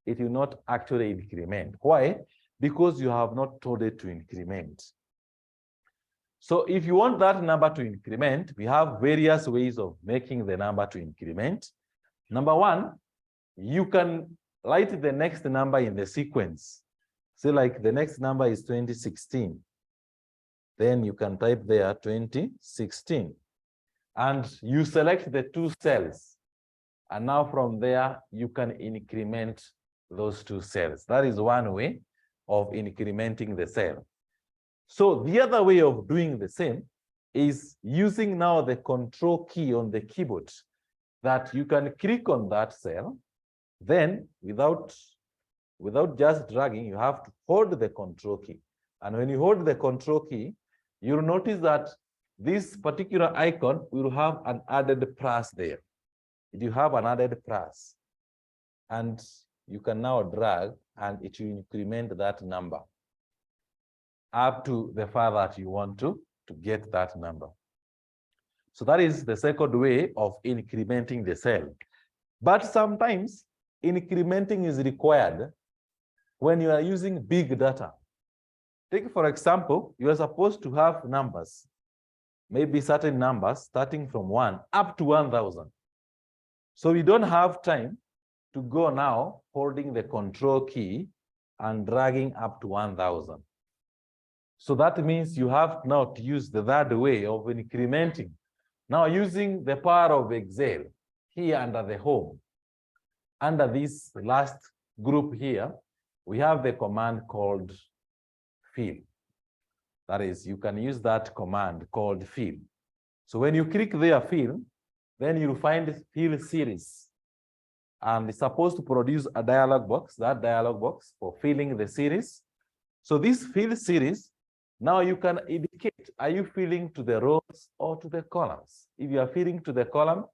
It will not actually increment. Why? Because you have not told it to increment. So if you want that number to increment, we have various ways of making the number to increment. Number one, you can write the next number in the sequence. Say like the next number is 2016. Then you can type there 2016. And you select the two cells. And now from there, you can increment those two cells. That is one way of incrementing the cell. So the other way of doing the same is using now the control key on the keyboard, that you can click on that cell, then without just dragging, you have to hold the control key. And when you hold the control key, you'll notice that this particular icon will have an added plus there. You have an added plus. And you can now drag, and it will increment that number up to the far that you want to get that number. So that is the second way of incrementing the cell. But sometimes incrementing is required when you are using big data. Take, for example, you are supposed to have numbers, maybe certain numbers starting from 1 up to 1,000. So we don't have time to go now holding the control key and dragging up to 1,000. So that means you have now to use the third way of incrementing. Now using the power of Excel here under the home. Under this last group here, we have the command called fill. That is, you can use that command called fill. So when you click there, fill, then you'll find fill series. And it's supposed to produce a dialog box, that dialog box for filling the series. So this fill series, now you can indicate, are you filling to the rows or to the columns? If you are filling to the column,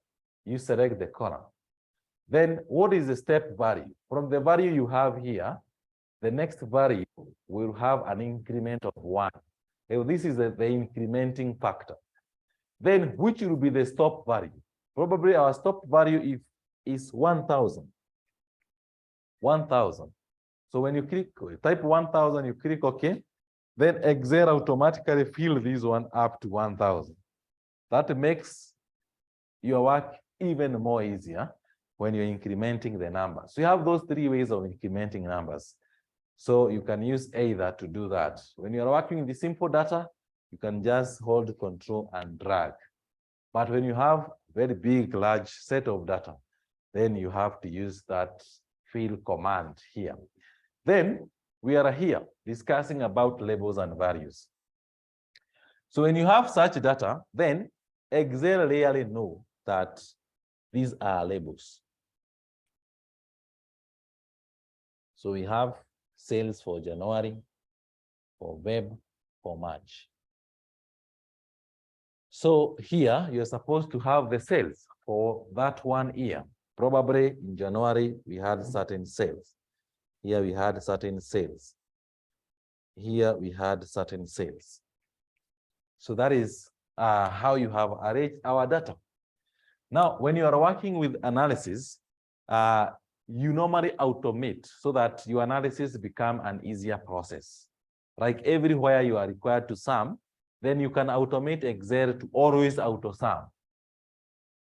you select the column. Then what is the step value? From the value you have here, the next value will have an increment of 1. So this is the incrementing factor. Then which will be the stop value? Probably our stop value is 1,000. 1,000. So when you type 1,000, you click OK. Then Excel automatically fill this one up to 1,000. That makes your work even more easier when you're incrementing the number. So you have those three ways of incrementing numbers. So you can use either to do that. When you're working with the simple data, you can just hold control and drag. But when you have very big, large set of data, then you have to use that fill command here. Then we are here discussing about labels and values. So when you have such data, then Excel really know that these are labels. So we have sales for January, for Feb, for March. So here you're supposed to have the sales for that 1 year. Probably in January, we had certain sales. Here we had certain sales. Here we had certain sales. So that is how you have arranged our data. Now, when you are working with analysis, you normally automate so that your analysis become an easier process. Like everywhere you are required to sum, then you can automate Excel to always auto-sum.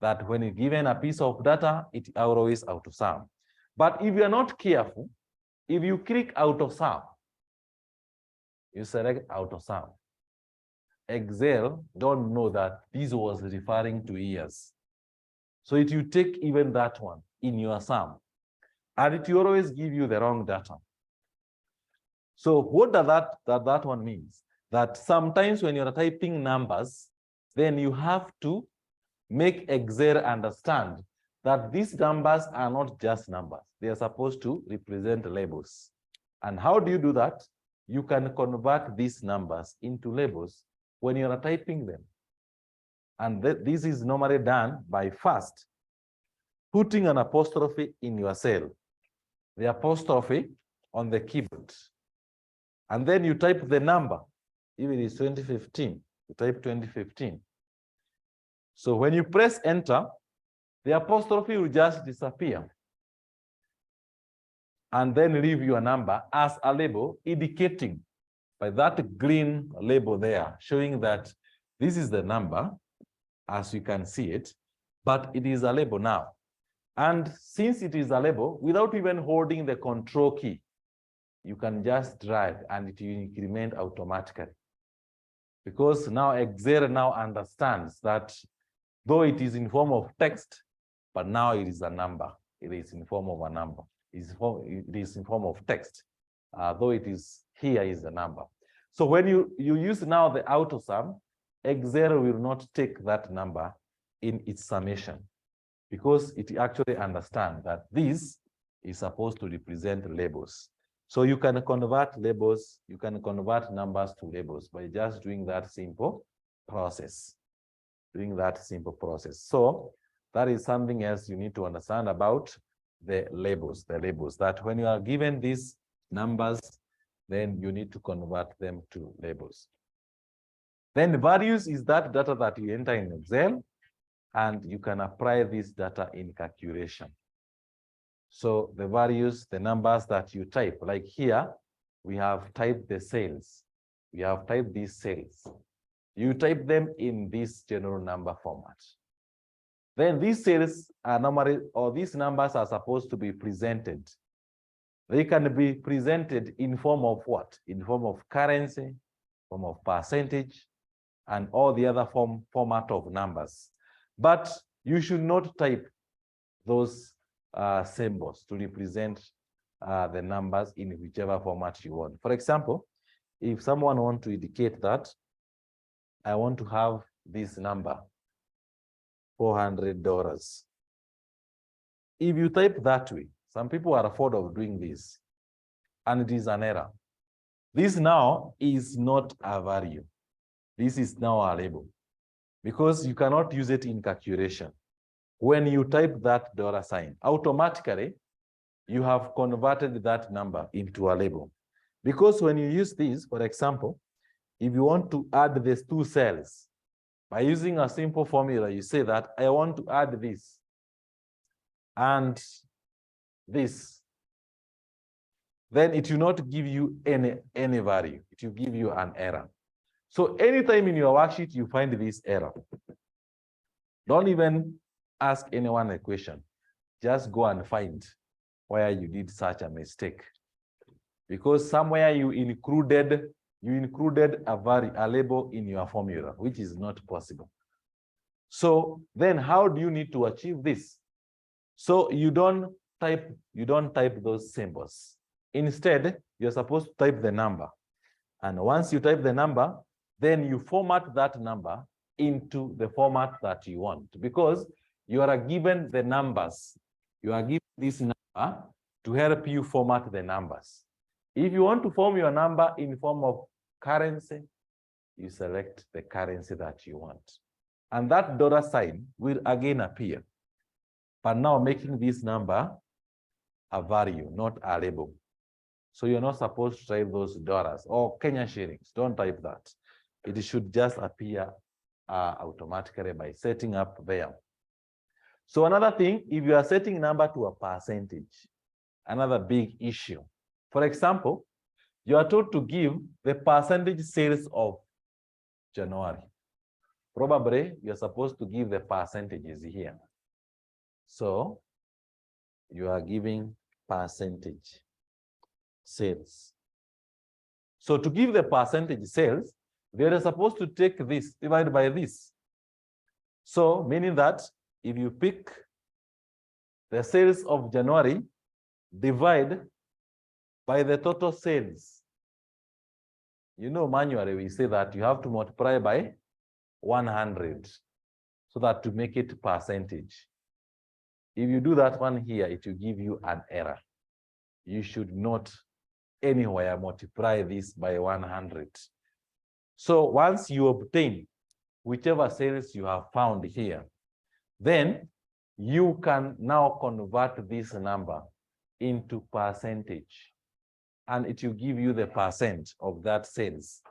That when you're given a piece of data, it always auto-sum. But if you're not careful, if you click auto-sum, you select auto-sum, Excel don't know that this was referring to years. So it will take even that one in your sum. And it will always give you the wrong data. So what does that one means? That sometimes when you're typing numbers, then you have to make Excel understand that these numbers are not just numbers. They are supposed to represent labels. And how do you do that? You can convert these numbers into labels when you are typing them. And this is normally done by first putting an apostrophe in your cell, the apostrophe on the keyboard. And then you type the number. If it is 2015, you type 2015. So when you press enter, the apostrophe will just disappear. And then leave your number as a label, indicating by that green label there, showing that this is the number, as you can see it, but it is a label now. And since it is a label, without even holding the control key, you can just drag and it will increment automatically. Because now Excel now understands that though it is in form of text, but now it is a number. It is in form of a number. It is in form of text. Though it is here is the number. So when you use now the auto sum, Excel will not take that number in its summation, because it actually understands that this is supposed to represent labels. So you can convert labels, you can convert numbers to labels by just doing that simple process. So that is something else you need to understand about the labels, that when you are given these numbers, then you need to convert them to labels. Then the values is that data that you enter in Excel, and you can apply this data in calculation. So the values, the numbers that you type, like here, we have typed the sales. We have typed these sales. You type them in this general number format. Then these sales are normally, or these numbers are supposed to be presented. They can be presented in form of what? In form of currency, form of percentage, and all the other format of numbers. But you should not type those symbols to represent the numbers in whichever format you want. For example, if someone wants to indicate that I want to have this number, $400. If you type that way, some people are afraid of doing this, and it is an error. This now is not a value. This is now a label, because you cannot use it in calculation. When you type that $sign, automatically, you have converted that number into a label. Because when you use this, for example, if you want to add these two cells, by using a simple formula, you say that I want to add this and this. Then it will not give you any value. It will give you an error. So anytime in your worksheet you find this error, Don't even ask anyone a question. Just go and find where you did such a mistake. Because somewhere you included a label in your formula, which is not possible. So then how do you need to achieve this? So you don't type those symbols. Instead, you're supposed to type the number. And once you type the number, then you format that number into the format that you want, because you are given the numbers. You are given this number to help you format the numbers. If you want to form your number in form of currency, you select the currency that you want. And that dollar sign will again appear, but now making this number a value, not a label. So you're not supposed to type those dollars or Kenya shillings. Don't type that. It should just appear automatically by setting up there. So another thing, if you are setting number to a percentage, another big issue. For example, you are told to give the percentage sales of January. Probably you're supposed to give the percentages here. So you are giving percentage sales. So to give the percentage sales, they are supposed to take this divided by this. So meaning that if you pick the sales of January, divide by the total sales. You know, manually we say that you have to multiply by 100 so that to make it percentage. If you do that one here, it will give you an error. You should not anywhere multiply this by 100. So once you obtain whichever sales you have found here, then you can now convert this number into percentage, and it will give you the percent of that sales.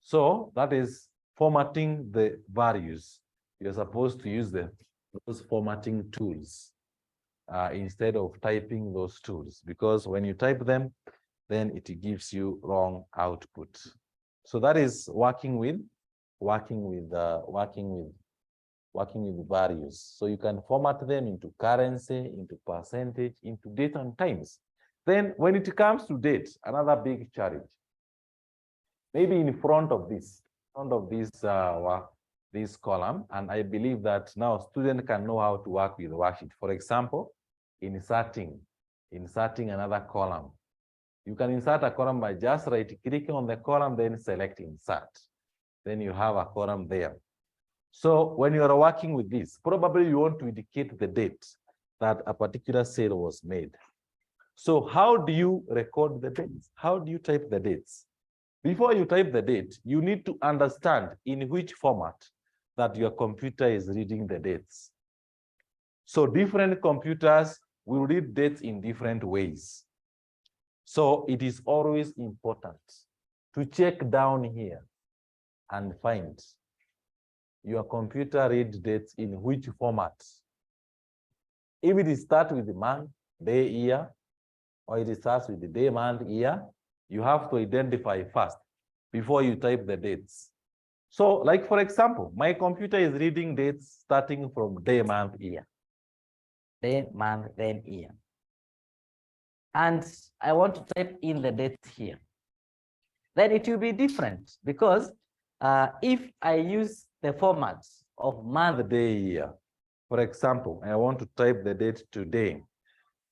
So that is formatting the values. You're supposed to use those formatting tools instead of typing those tools, because when you type them, then it gives you wrong output. So that is working with values. So you can format them into currency, into percentage, into date and times. Then when it comes to date, another big challenge. Maybe in front of this column, and I believe that now students can know how to work with the worksheet. For example, inserting another column. You can insert a column by just right-clicking on the column, then select insert. Then you have a column there. So when you are working with this, probably you want to indicate the date that a particular sale was made. So how do you record the dates? How do you type the dates? Before you type the date, you need to understand in which format that your computer is reading the dates. So different computers will read dates in different ways. So it is always important to check down here and find your computer read dates in which format. If it starts with the month, day, year, or it starts with the day, month, year, you have to identify first before you type the dates. So like, for example, my computer is reading dates starting from day, month, year. Day, month, then year. And I want to type in the dates here. Then it will be different, because if I use the format of month, day, year, for example, I want to type the date today,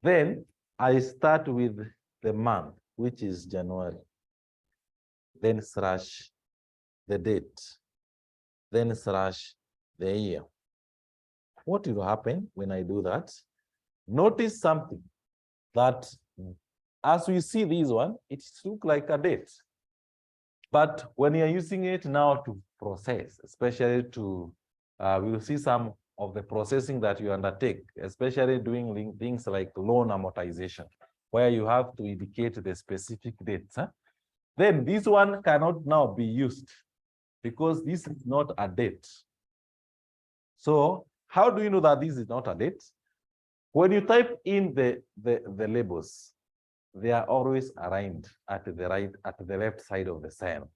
then I start with the month, which is January, then slash the date, then slash the year. What will happen when I do that? Notice something, that as we see this one, it looks like a date. But when you're using it now to process, especially to, we'll see some of the processing that you undertake, especially doing things like loan amortization, where you have to indicate the specific dates. Then this one cannot now be used because this is not a date. So how do you know that this is not a date? When you type in the labels, they are always aligned at the left side of the cell.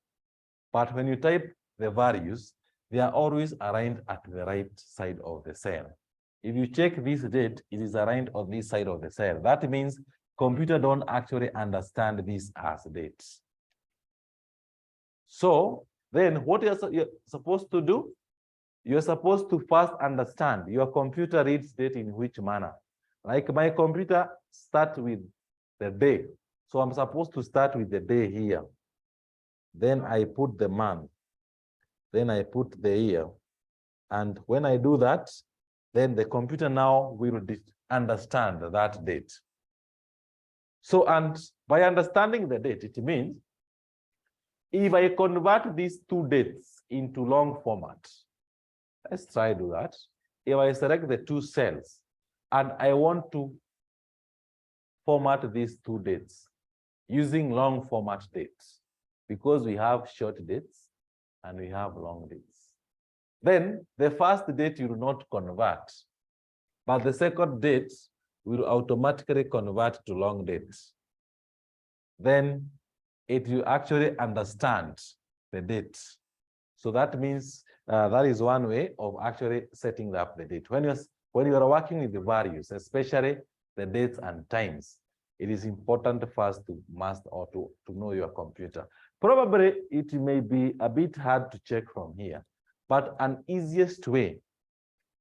But when you type the values, they are always aligned at the right side of the cell. If you check this date, it is aligned on this side of the cell. That means computer don't actually understand this as dates. So then what you're supposed to do, you're supposed to first understand your computer reads date in which manner. Like my computer starts with the day. So I'm supposed to start with the day here. Then I put the month. Then I put the year. And when I do that, then the computer now will understand that date. So, and by understanding the date, it means if I convert these two dates into long format, let's try to do that. If I select the two cells and I want to format these two dates using long format dates, because we have short dates and we have long dates. Then the first date you will not convert, but the second date will automatically convert to long dates. Then it will actually understand the date. So that means that is one way of actually setting up the date. When you are working with the values, especially the dates and times, it is important first to master or to know your computer. Probably it may be a bit hard to check from here, but an easiest way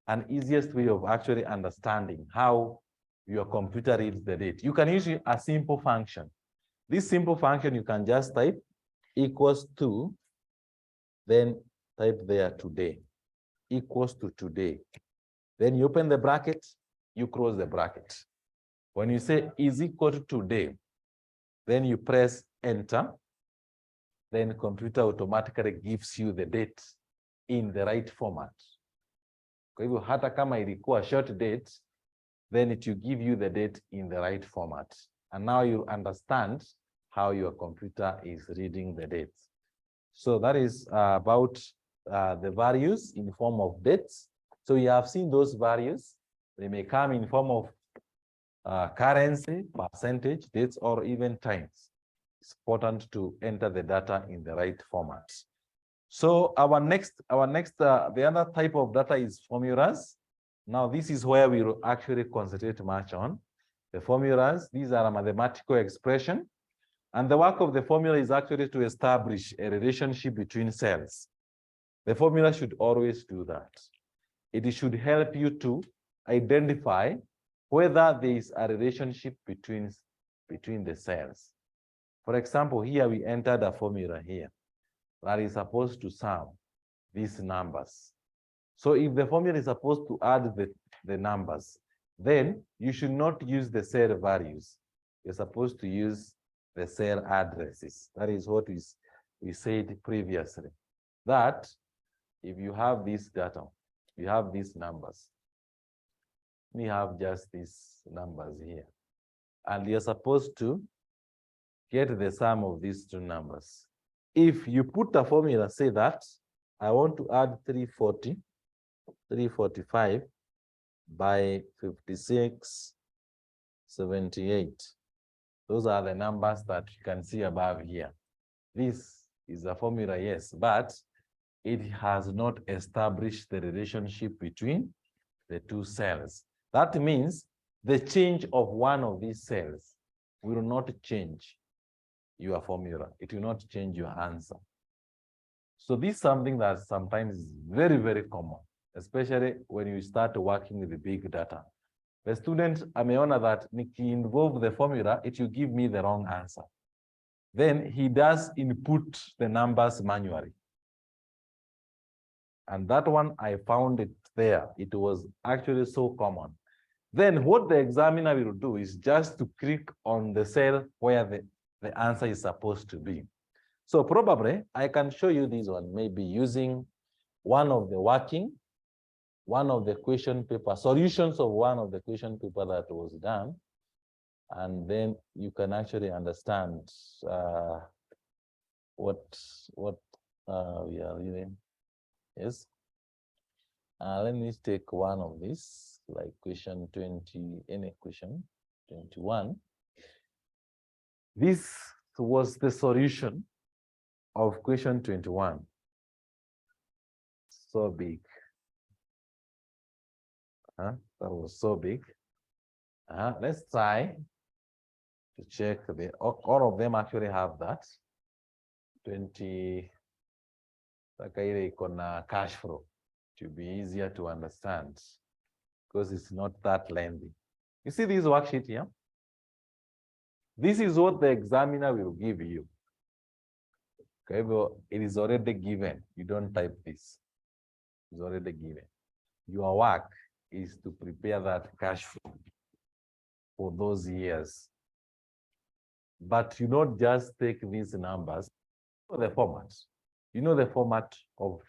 of actually understanding how your computer reads the date, you can use a simple function. This simple function, you can just type equals to, then type there today, equals to today. Then you open the bracket, you close the bracket. When you say is equal to today, then you press enter. Then computer automatically gives you the date in the right format. Kwa hivyo hata kama ilikuwa short date, then it will give you the date in the right format. And now you understand how your computer is reading the dates. So that is about the values in form of dates. So you have seen those values. They may come in form of currency, percentage, dates, or even times. It's important to enter the data in the right format. So the other type of data is formulas. Now this is where we will actually concentrate much on. The formulas, these are a mathematical expression. And the work of the formula is actually to establish a relationship between cells. The formula should always do that. It should help you to identify whether there is a relationship between the cells. For example, here we entered a formula here that is supposed to sum these numbers. So if the formula is supposed to add the numbers, then you should not use the cell values. You're supposed to use the cell addresses. That is what we said previously. That if you have this data, you have these numbers. We have just these numbers here. And you're supposed to get the sum of these two numbers. If you put a formula, say that I want to add 345 by 5678. Those are the numbers that you can see above here. This is a formula, yes, but it has not established the relationship between the two cells. That means the change of one of these cells will not change your formula. It will not change your answer. So this is something that sometimes is very, very common, especially when you start working with the big data. The student ameona that niki-involve the formula, it will give me the wrong answer. Then he does input the numbers manually. And that one, I found it there. It was actually so common. Then what the examiner will do is just to click on the cell where the answer is supposed to be. So probably I can show you this one, maybe using one of the question paper, solutions of one of the question paper that was done. And then you can actually understand what we are reading. Yes. Let me take one of these, like question 20, any question, 21. This was the solution of question 21. so big. That was so big. Let's try to check all of them actually have that. 20 cash flow to be easier to understand because it's not that lengthy. You see this worksheet here? This is what the examiner will give you. Okay, but it is already given. You don't type this. It's already given. Your work is to prepare that cash flow for those years. But you don't just take these numbers for the format. You know the format of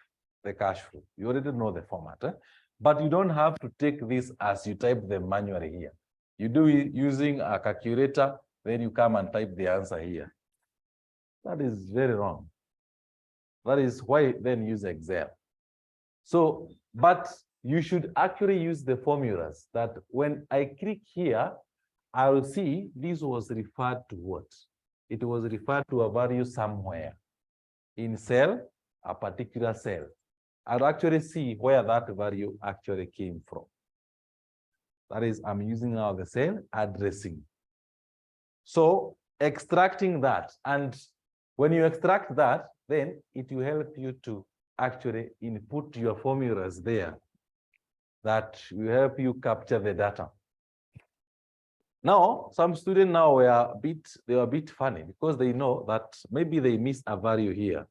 the cash flow. You already know the format. But you don't have to take this as you type them manually here. You do it using a calculator, then you come and type the answer here. That is very wrong. That is why then use Excel. So, but you should actually use the formulas that when I click here, I will see this was referred to what? It was referred to a value somewhere in cell, a particular cell. I'll actually see where that value actually came from. That is, I'm using now the cell addressing. So extracting that, and when you extract that, then it will help you to actually input your formulas there that will help you capture the data. Now, some students now were a bit funny because they know that maybe they missed a value here.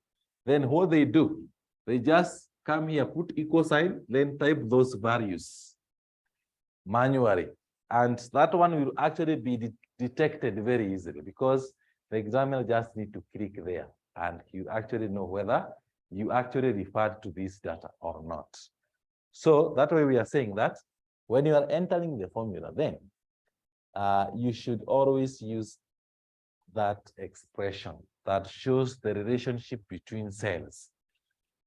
Then what they do, they just come here, put equal sign, then type those values manually. And that one will actually be detected very easily because the examiner just need to click there and you actually know whether you actually referred to this data or not. So that way we are saying that when you are entering the formula, then you should always use that expression that shows the relationship between cells.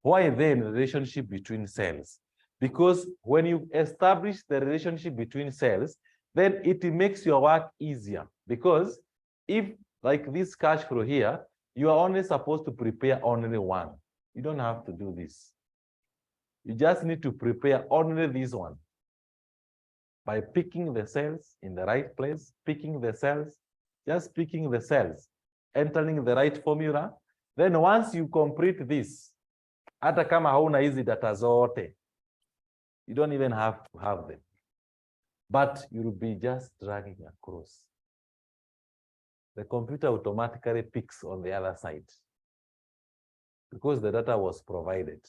Why then relationship between cells? Because when you establish the relationship between cells, then it makes your work easier. Because if, like this cash flow here, you are only supposed to prepare only one. You don't have to do this. You just need to prepare only this one by picking the cells in the right place, picking the cells, just picking the cells, entering the right formula. Then once you complete this, hata kama hauna hizi data zote, you don't even have to have them. But you'll be just dragging across. The computer automatically picks on the other side because the data was provided.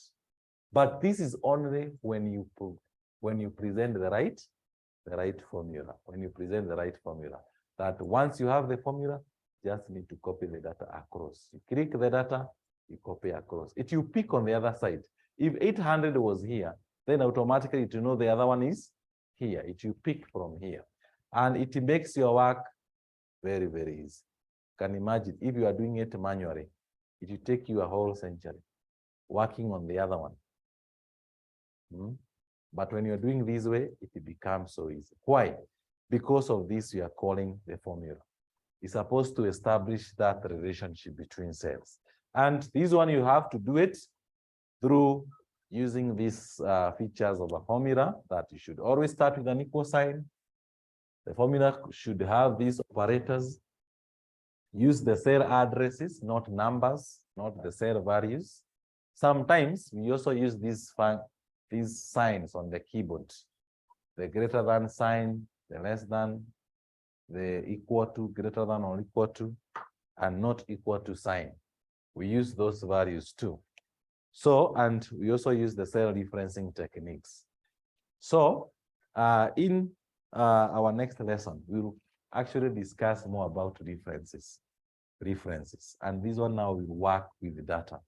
But this is only when you present the right formula. When you present the right formula, that once you have the formula, just need to copy the data across. You click the data, you copy across. It you pick on the other side. If 800 was here, then automatically to know the other one is here. It you pick from here. And it makes your work very, very easy. You can imagine if you are doing it manually, it will take you a whole century working on the other one. But when you're doing this way, it becomes so easy. Why? Because of this, you are calling the formula. It's supposed to establish that relationship between cells. And this one, you have to do it through using these features of a formula that you should always start with an equal sign. The formula should have these operators. Use the cell addresses, not numbers, not the cell values. Sometimes we also use these signs on the keyboard. The greater than sign, the less than, the equal to, greater than or equal to, and not equal to sign. We use those values too. So, and we also use the cell referencing techniques. So, in our next lesson, we'll actually discuss more about references. And this one now will work with the data.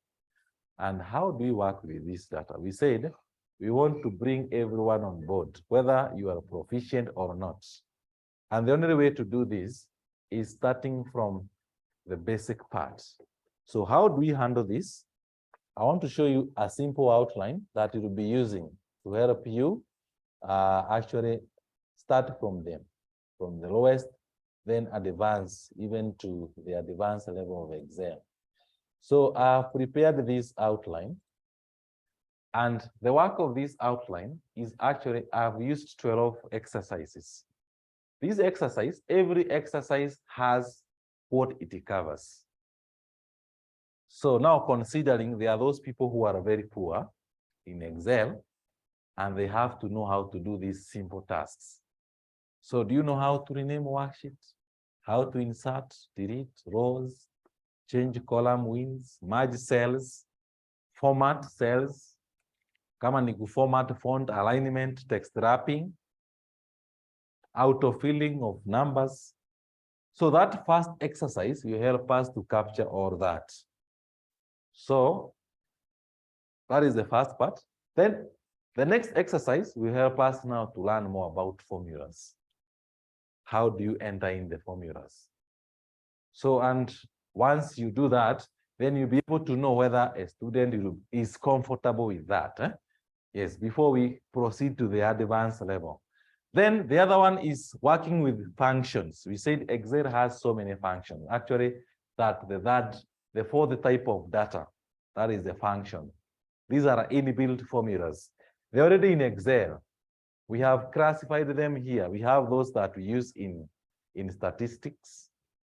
And how do we work with this data? We said we want to bring everyone on board, whether you are proficient or not. And the only way to do this is starting from the basic parts. So how do we handle this? I want to show you a simple outline that you will be using to help you actually start from them, from the lowest, then advance even to the advanced level of Excel. So I've prepared this outline. And the work of this outline is actually, I've used 12 exercises. This exercise, every exercise has what it covers. So now considering there are those people who are very poor in Excel, and they have to know how to do these simple tasks. So do you know how to rename worksheets? How to insert, delete rows, change column wins, merge cells, format cells, kama ni kuformat font alignment, text wrapping, auto-filling of numbers. So that first exercise will help us to capture all that. So that is the first part. Then the next exercise will help us now to learn more about formulas. How do you enter in the formulas? So, and once you do that, then you'll be able to know whether a student is comfortable with that. Yes, before we proceed to the advanced level. Then the other one is working with functions. We said Excel has so many functions. Actually, the fourth type of data, that is the function. These are inbuilt formulas. They're already in Excel. We have classified them here. We have those that we use in statistics.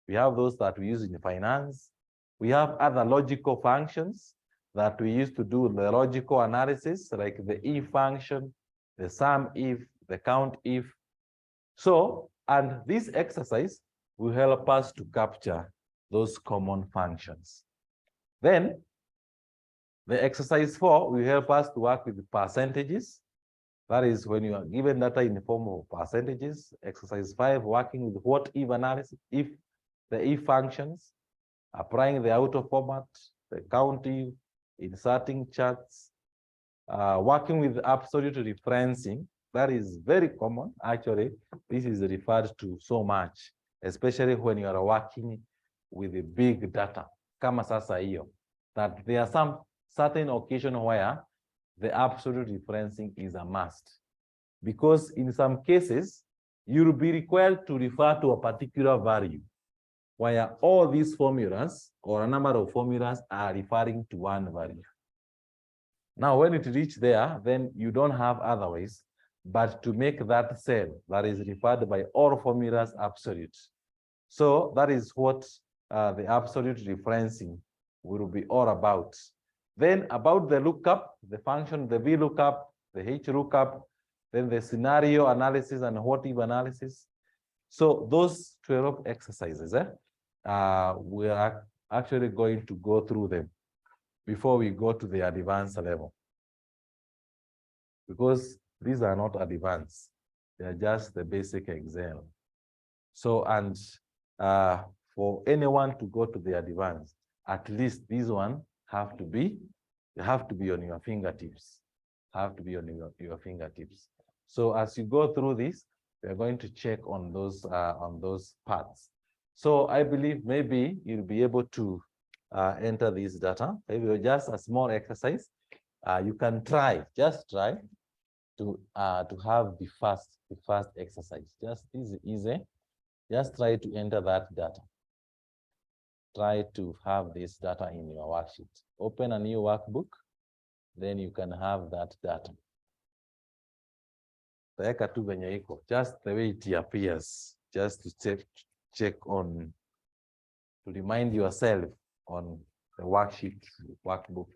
We have those that we use in finance. We have other logical functions that we use to do the logical analysis, like the if function, the sum if, the count if. So, and this exercise will help us to capture those common functions. Then, the exercise 4 will help us to work with the percentages. That is when you are given data in the form of percentages. Exercise 5, working with what if analysis, if the if functions, applying the auto format, the count if, inserting charts, working with absolute referencing. That is very common. Actually, this is referred to so much, especially when you are working with the big data. Kama sasa hiyo, that there are some certain occasions where the absolute referencing is a must. Because in some cases, you'll be required to refer to a particular value, where all these formulas or a number of formulas are referring to one value. Now, when it reaches there, then you don't have other ways but to make that cell that is referred by all formulas absolute. So that is what the absolute referencing will be all about. Then about the lookup, the function, the VLOOKUP, the HLOOKUP, then the scenario analysis and what if analysis. So those 12 exercises, we are actually going to go through them before we go to the advanced level. Because these are not advanced, they are just the basic Excel. So, and for anyone to go to the advanced, at least these one have to be on your fingertips. Have to be on your fingertips. So as you go through this, we are going to check on those parts. So I believe maybe you'll be able to enter this data. Maybe just a small exercise. You can just try to have the first exercise. Just easy. Just try to enter that data. Try to have this data in your worksheet. Open a new workbook, then you can have that data. Just the way it appears, just to check on, to remind yourself on the workbooks.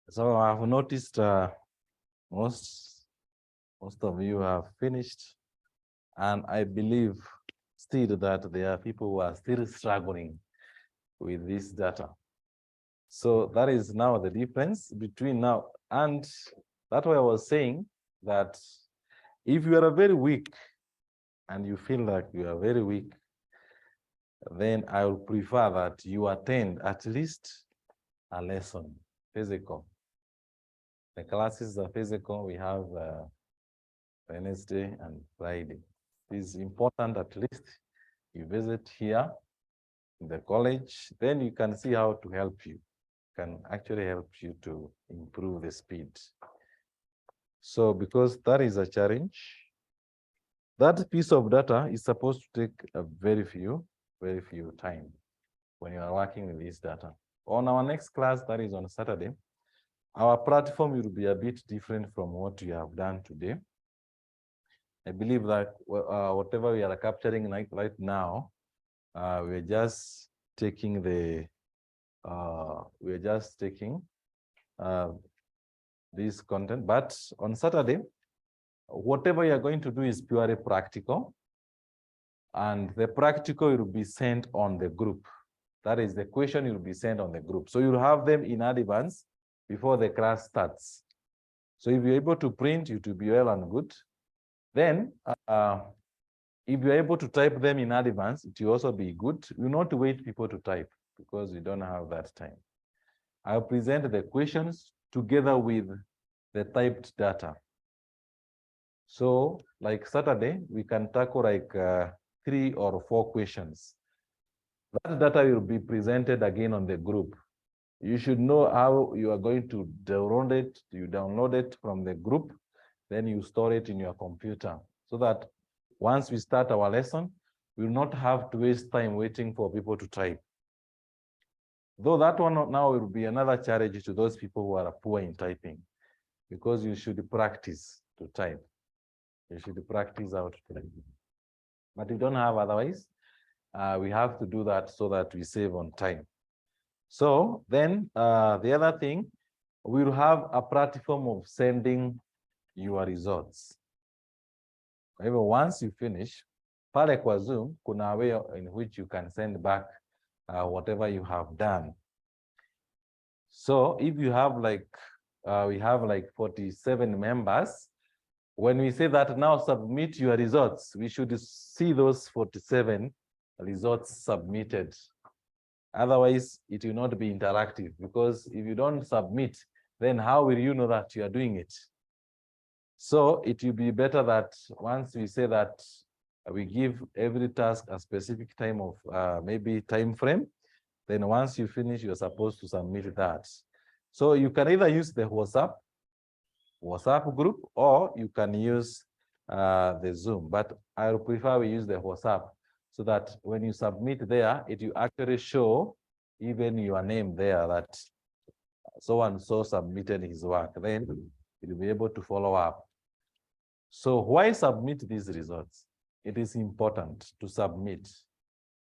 So I've noticed most of you have finished, and I believe still that there are people who are still struggling with this data. So that is now the difference between now, and that's why I was saying that if you are very weak and you feel like you are very weak, then I would prefer that you attend at least a lesson, physical. The classes are physical. We have Wednesday and Friday. It is important at least you visit here in the college, then you can see how to help you. Can actually help you to improve the speed. So because that is a challenge, that piece of data is supposed to take a very few time when you are working with this data. On our next class, that is on Saturday, our platform will be a bit different from what you have done today. I believe that whatever we are capturing right now, we're just taking the this content, but on Saturday, whatever you are going to do is purely practical, and the practical will be sent on the group. That is, the question will be sent on the group. So you'll have them in advance before the class starts. So if you're able to print, it will be well and good. Then, if you're able to type them in advance, it will also be good. You not wait people to type because you don't have that time. I'll present the questions together with the typed data. So like Saturday, we can tackle like 3 or 4 questions. That data will be presented again on the group. You should know how you are going to download it. You download it from the group, then you store it in your computer so that once we start our lesson, we will not have to waste time waiting for people to type. Though that one now will be another challenge to those people who are poor in typing, because you should practice to type. You should practice how to type. But we don't have otherwise. We have to do that so that we save on time. So then the other thing, we'll have a platform of sending your results. However, once you finish, pale kwa Zoom, kuna way in which you can send back whatever you have done. So if you have like, we have like 47 members, when we say that now submit your results, we should see those 47 results submitted. Otherwise, it will not be interactive, because if you don't submit, then how will you know that you are doing it? So it will be better that once we say that we give every task a specific time of maybe time frame, then once you finish, you're supposed to submit that. So you can either use the WhatsApp group, or you can use the Zoom, but I prefer we use the WhatsApp, so that when you submit there, it will actually show even your name there, that so and so submitted his work. Then you'll be able to follow up. So why submit these results? It is important to submit,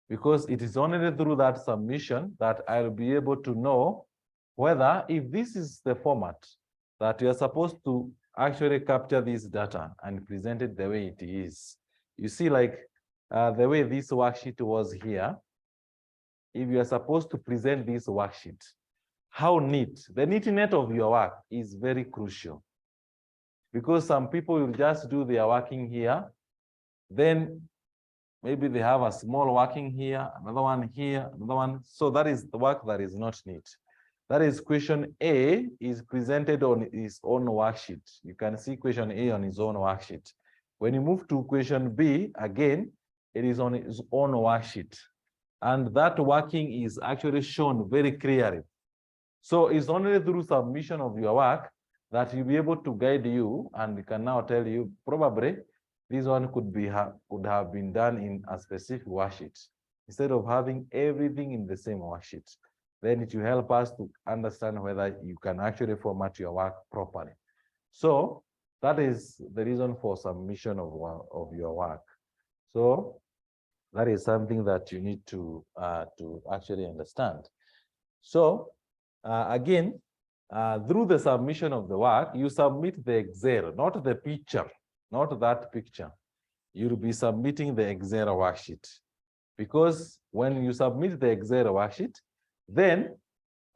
because it is only through that submission that I'll be able to know whether, if this is the format that you are supposed to actually capture this data and present it the way it is. You see, like the way this worksheet was here, if you are supposed to present this worksheet, how neat, the neatness of your work is very crucial, because some people will just do their working here, then maybe they have a small working here, another one here, another one. So that is the work that is not neat. That is, question A is presented on its own worksheet. You can see question A on its own worksheet. When you move to question B, again, it is on its own worksheet. And that working is actually shown very clearly. So it's only through submission of your work that you'll be able to guide you, and we can now tell you probably this one could have been done in a specific worksheet, instead of having everything in the same worksheet. Then it will help us to understand whether you can actually format your work properly. So that is the reason for submission of your work. So that is something that you need to actually understand. So again, through the submission of the work, you submit the Excel, not the picture, not that picture. You'll be submitting the Excel worksheet. Because when you submit the Excel worksheet, then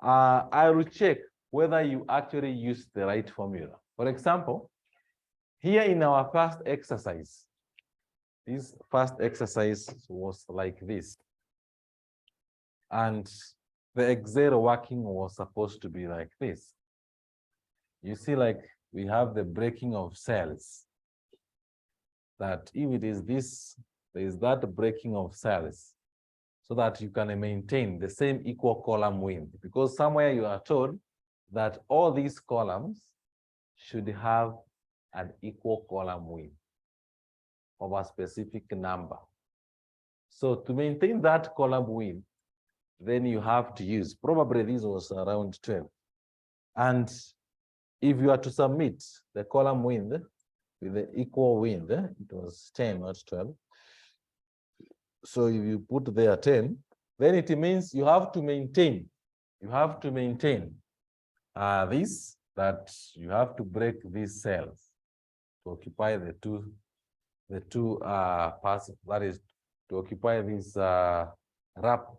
I will check whether you actually use the right formula. For example, here in our first exercise, this first exercise was like this. And the Excel working was supposed to be like this. You see, like we have the breaking of cells. That if it is this, there is that breaking of cells so that you can maintain the same equal column width. Because somewhere you are told that all these columns should have an equal column width of a specific number. So to maintain that column width, then you have to use, probably this was around 12. And if you are to submit the column width with the equal width, it was 10, not 12. So if you put there 10, then it means you have to maintain, this, that you have to break these cells to occupy the two parts, that is to occupy this wrap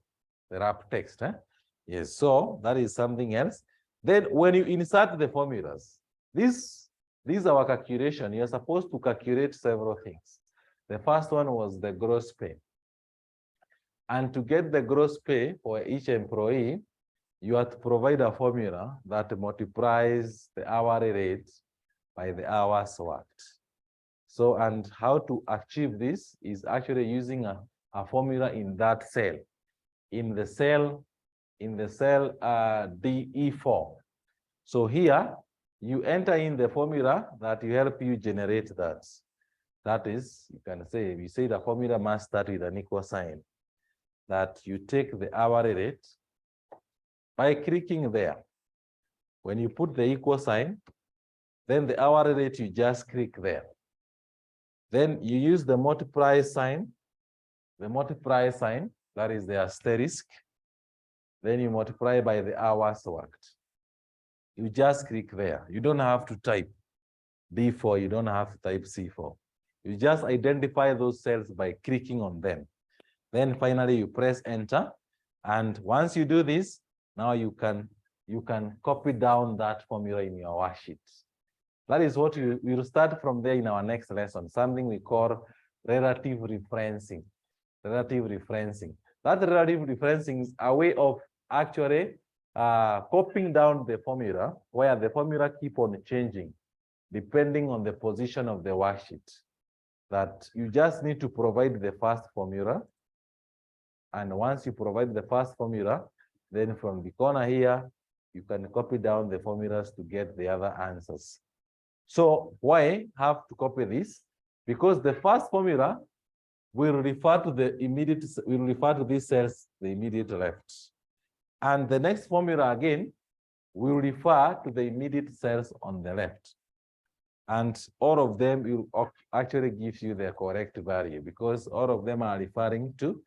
text. Yes, so that is something else. Then when you insert the formulas, this is our calculation. You're supposed to calculate several things. The first one was the gross pay. And to get the gross pay for each employee, you have to provide a formula that multiplies the hourly rate by the hours worked. So, and how to achieve this is actually using a formula in that cell, in the cell DE4. So here, you enter in the formula that will help you generate that. That is, you can say, we say the formula must start with an equal sign. That you take the hourly rate by clicking there. When you put the equal sign, then the hourly rate, you just click there. Then you use the multiply sign, that is the asterisk. Then you multiply by the hours worked. You just click there. You don't have to type D4, you don't have to type C4. You just identify those cells by clicking on them. Then finally you press enter. And once you do this, now you can copy down that formula in your worksheet. That is what we will start from there in our next lesson, something we call relative referencing. That relative referencing is a way of actually copying down the formula, where the formula keep on changing depending on the position of the worksheet. That you just need to provide the first formula. And once you provide the first formula, then from the corner here, you can copy down the formulas to get the other answers. So why have to copy this? Because the first formula will refer to these cells, the immediate left. And the next formula again will refer to the immediate cells on the left. And all of them will actually give you the correct value, because all of them are referring to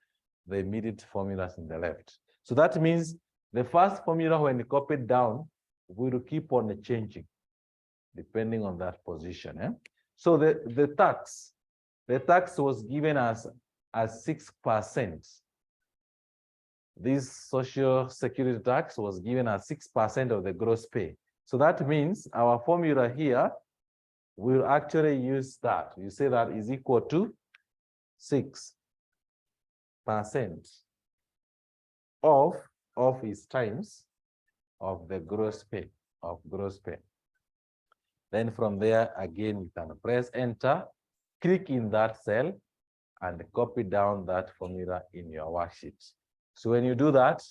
the immediate formulas in the left. So that means the first formula, when copied down, will keep on changing depending on that position. So the tax was given as 6%. This social security tax was given as 6% of the gross pay. So that means our formula here will actually use that. You say that is equal to 6% of is times of the gross pay, Then from there, again, you can press enter, click in that cell, and copy down that formula in your worksheet. So when you do that,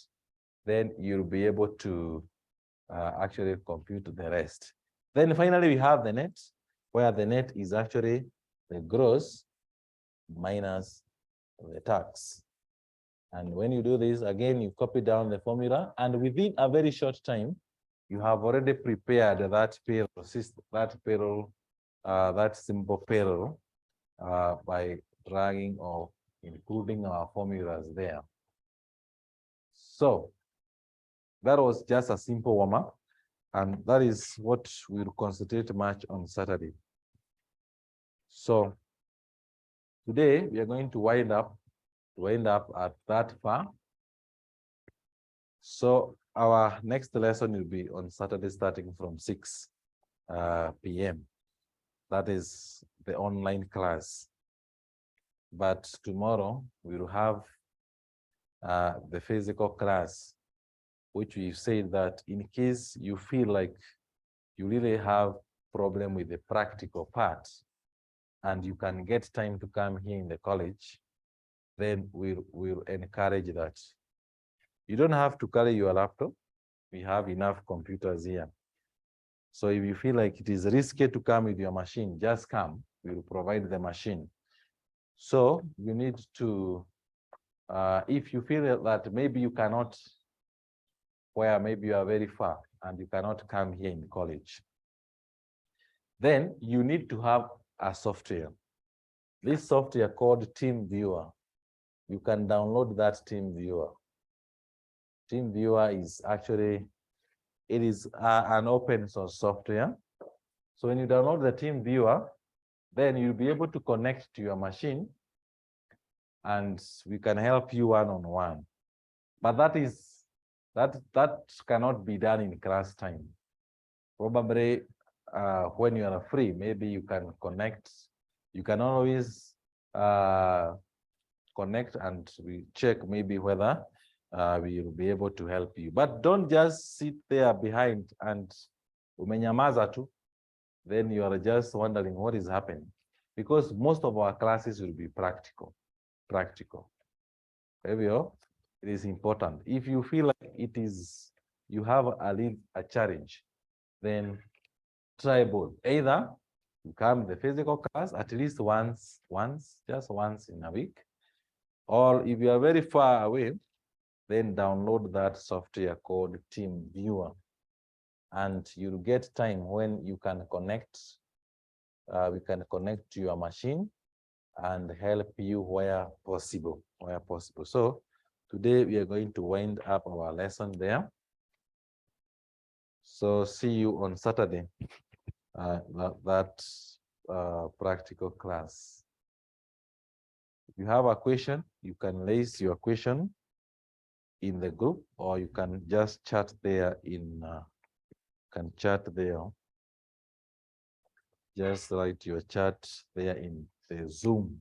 then you'll be able to actually compute the rest. Then finally, we have the net, where the net is actually the gross minus the tax. And when you do this, again, you copy down the formula, and within a very short time, you have already prepared that payroll system, that simple payroll by dragging or including our formulas there. So That was just a simple warm-up, and that is what we'll concentrate much on Saturday. So today we are going to wind up at that far. So our next lesson will be on Saturday starting from 6 p.m. That is the online class. But tomorrow we will have the physical class, which we said that in case you feel like you really have problem with the practical part and you can get time to come here in the college, then we'll encourage that. You don't have to carry your laptop. We have enough computers here. So if you feel like it is risky to come with your machine, just come. We will provide the machine. So you need to, if you feel that maybe you cannot, where maybe you are very far and you cannot come here in college, then you need to have a software. This software called Team Viewer. You can download that Team Viewer. Team Viewer is actually, it is an open source software. So when you download the Team Viewer, then you'll be able to connect to your machine and we can help you one-on-one. But that cannot be done in class time. Probably when you are free, maybe you can connect. You can always connect and we check maybe whether we will be able to help you. But don't just sit there behind and umenyamaza tu, then you are just wondering what is happening. Because most of our classes will be practical. It is important. If you feel like it is, you have a challenge, then try both. Either you come to the physical class at least just once in a week, or if you are very far away, then download that software called Team Viewer, and you'll get time when you can connect. We can connect to your machine and help you where possible. So today we are going to wind up our lesson there. So see you on Saturday, that practical class. If you have a question, you can raise your question in the group, or you can just chat there Just write your chat there in the Zoom.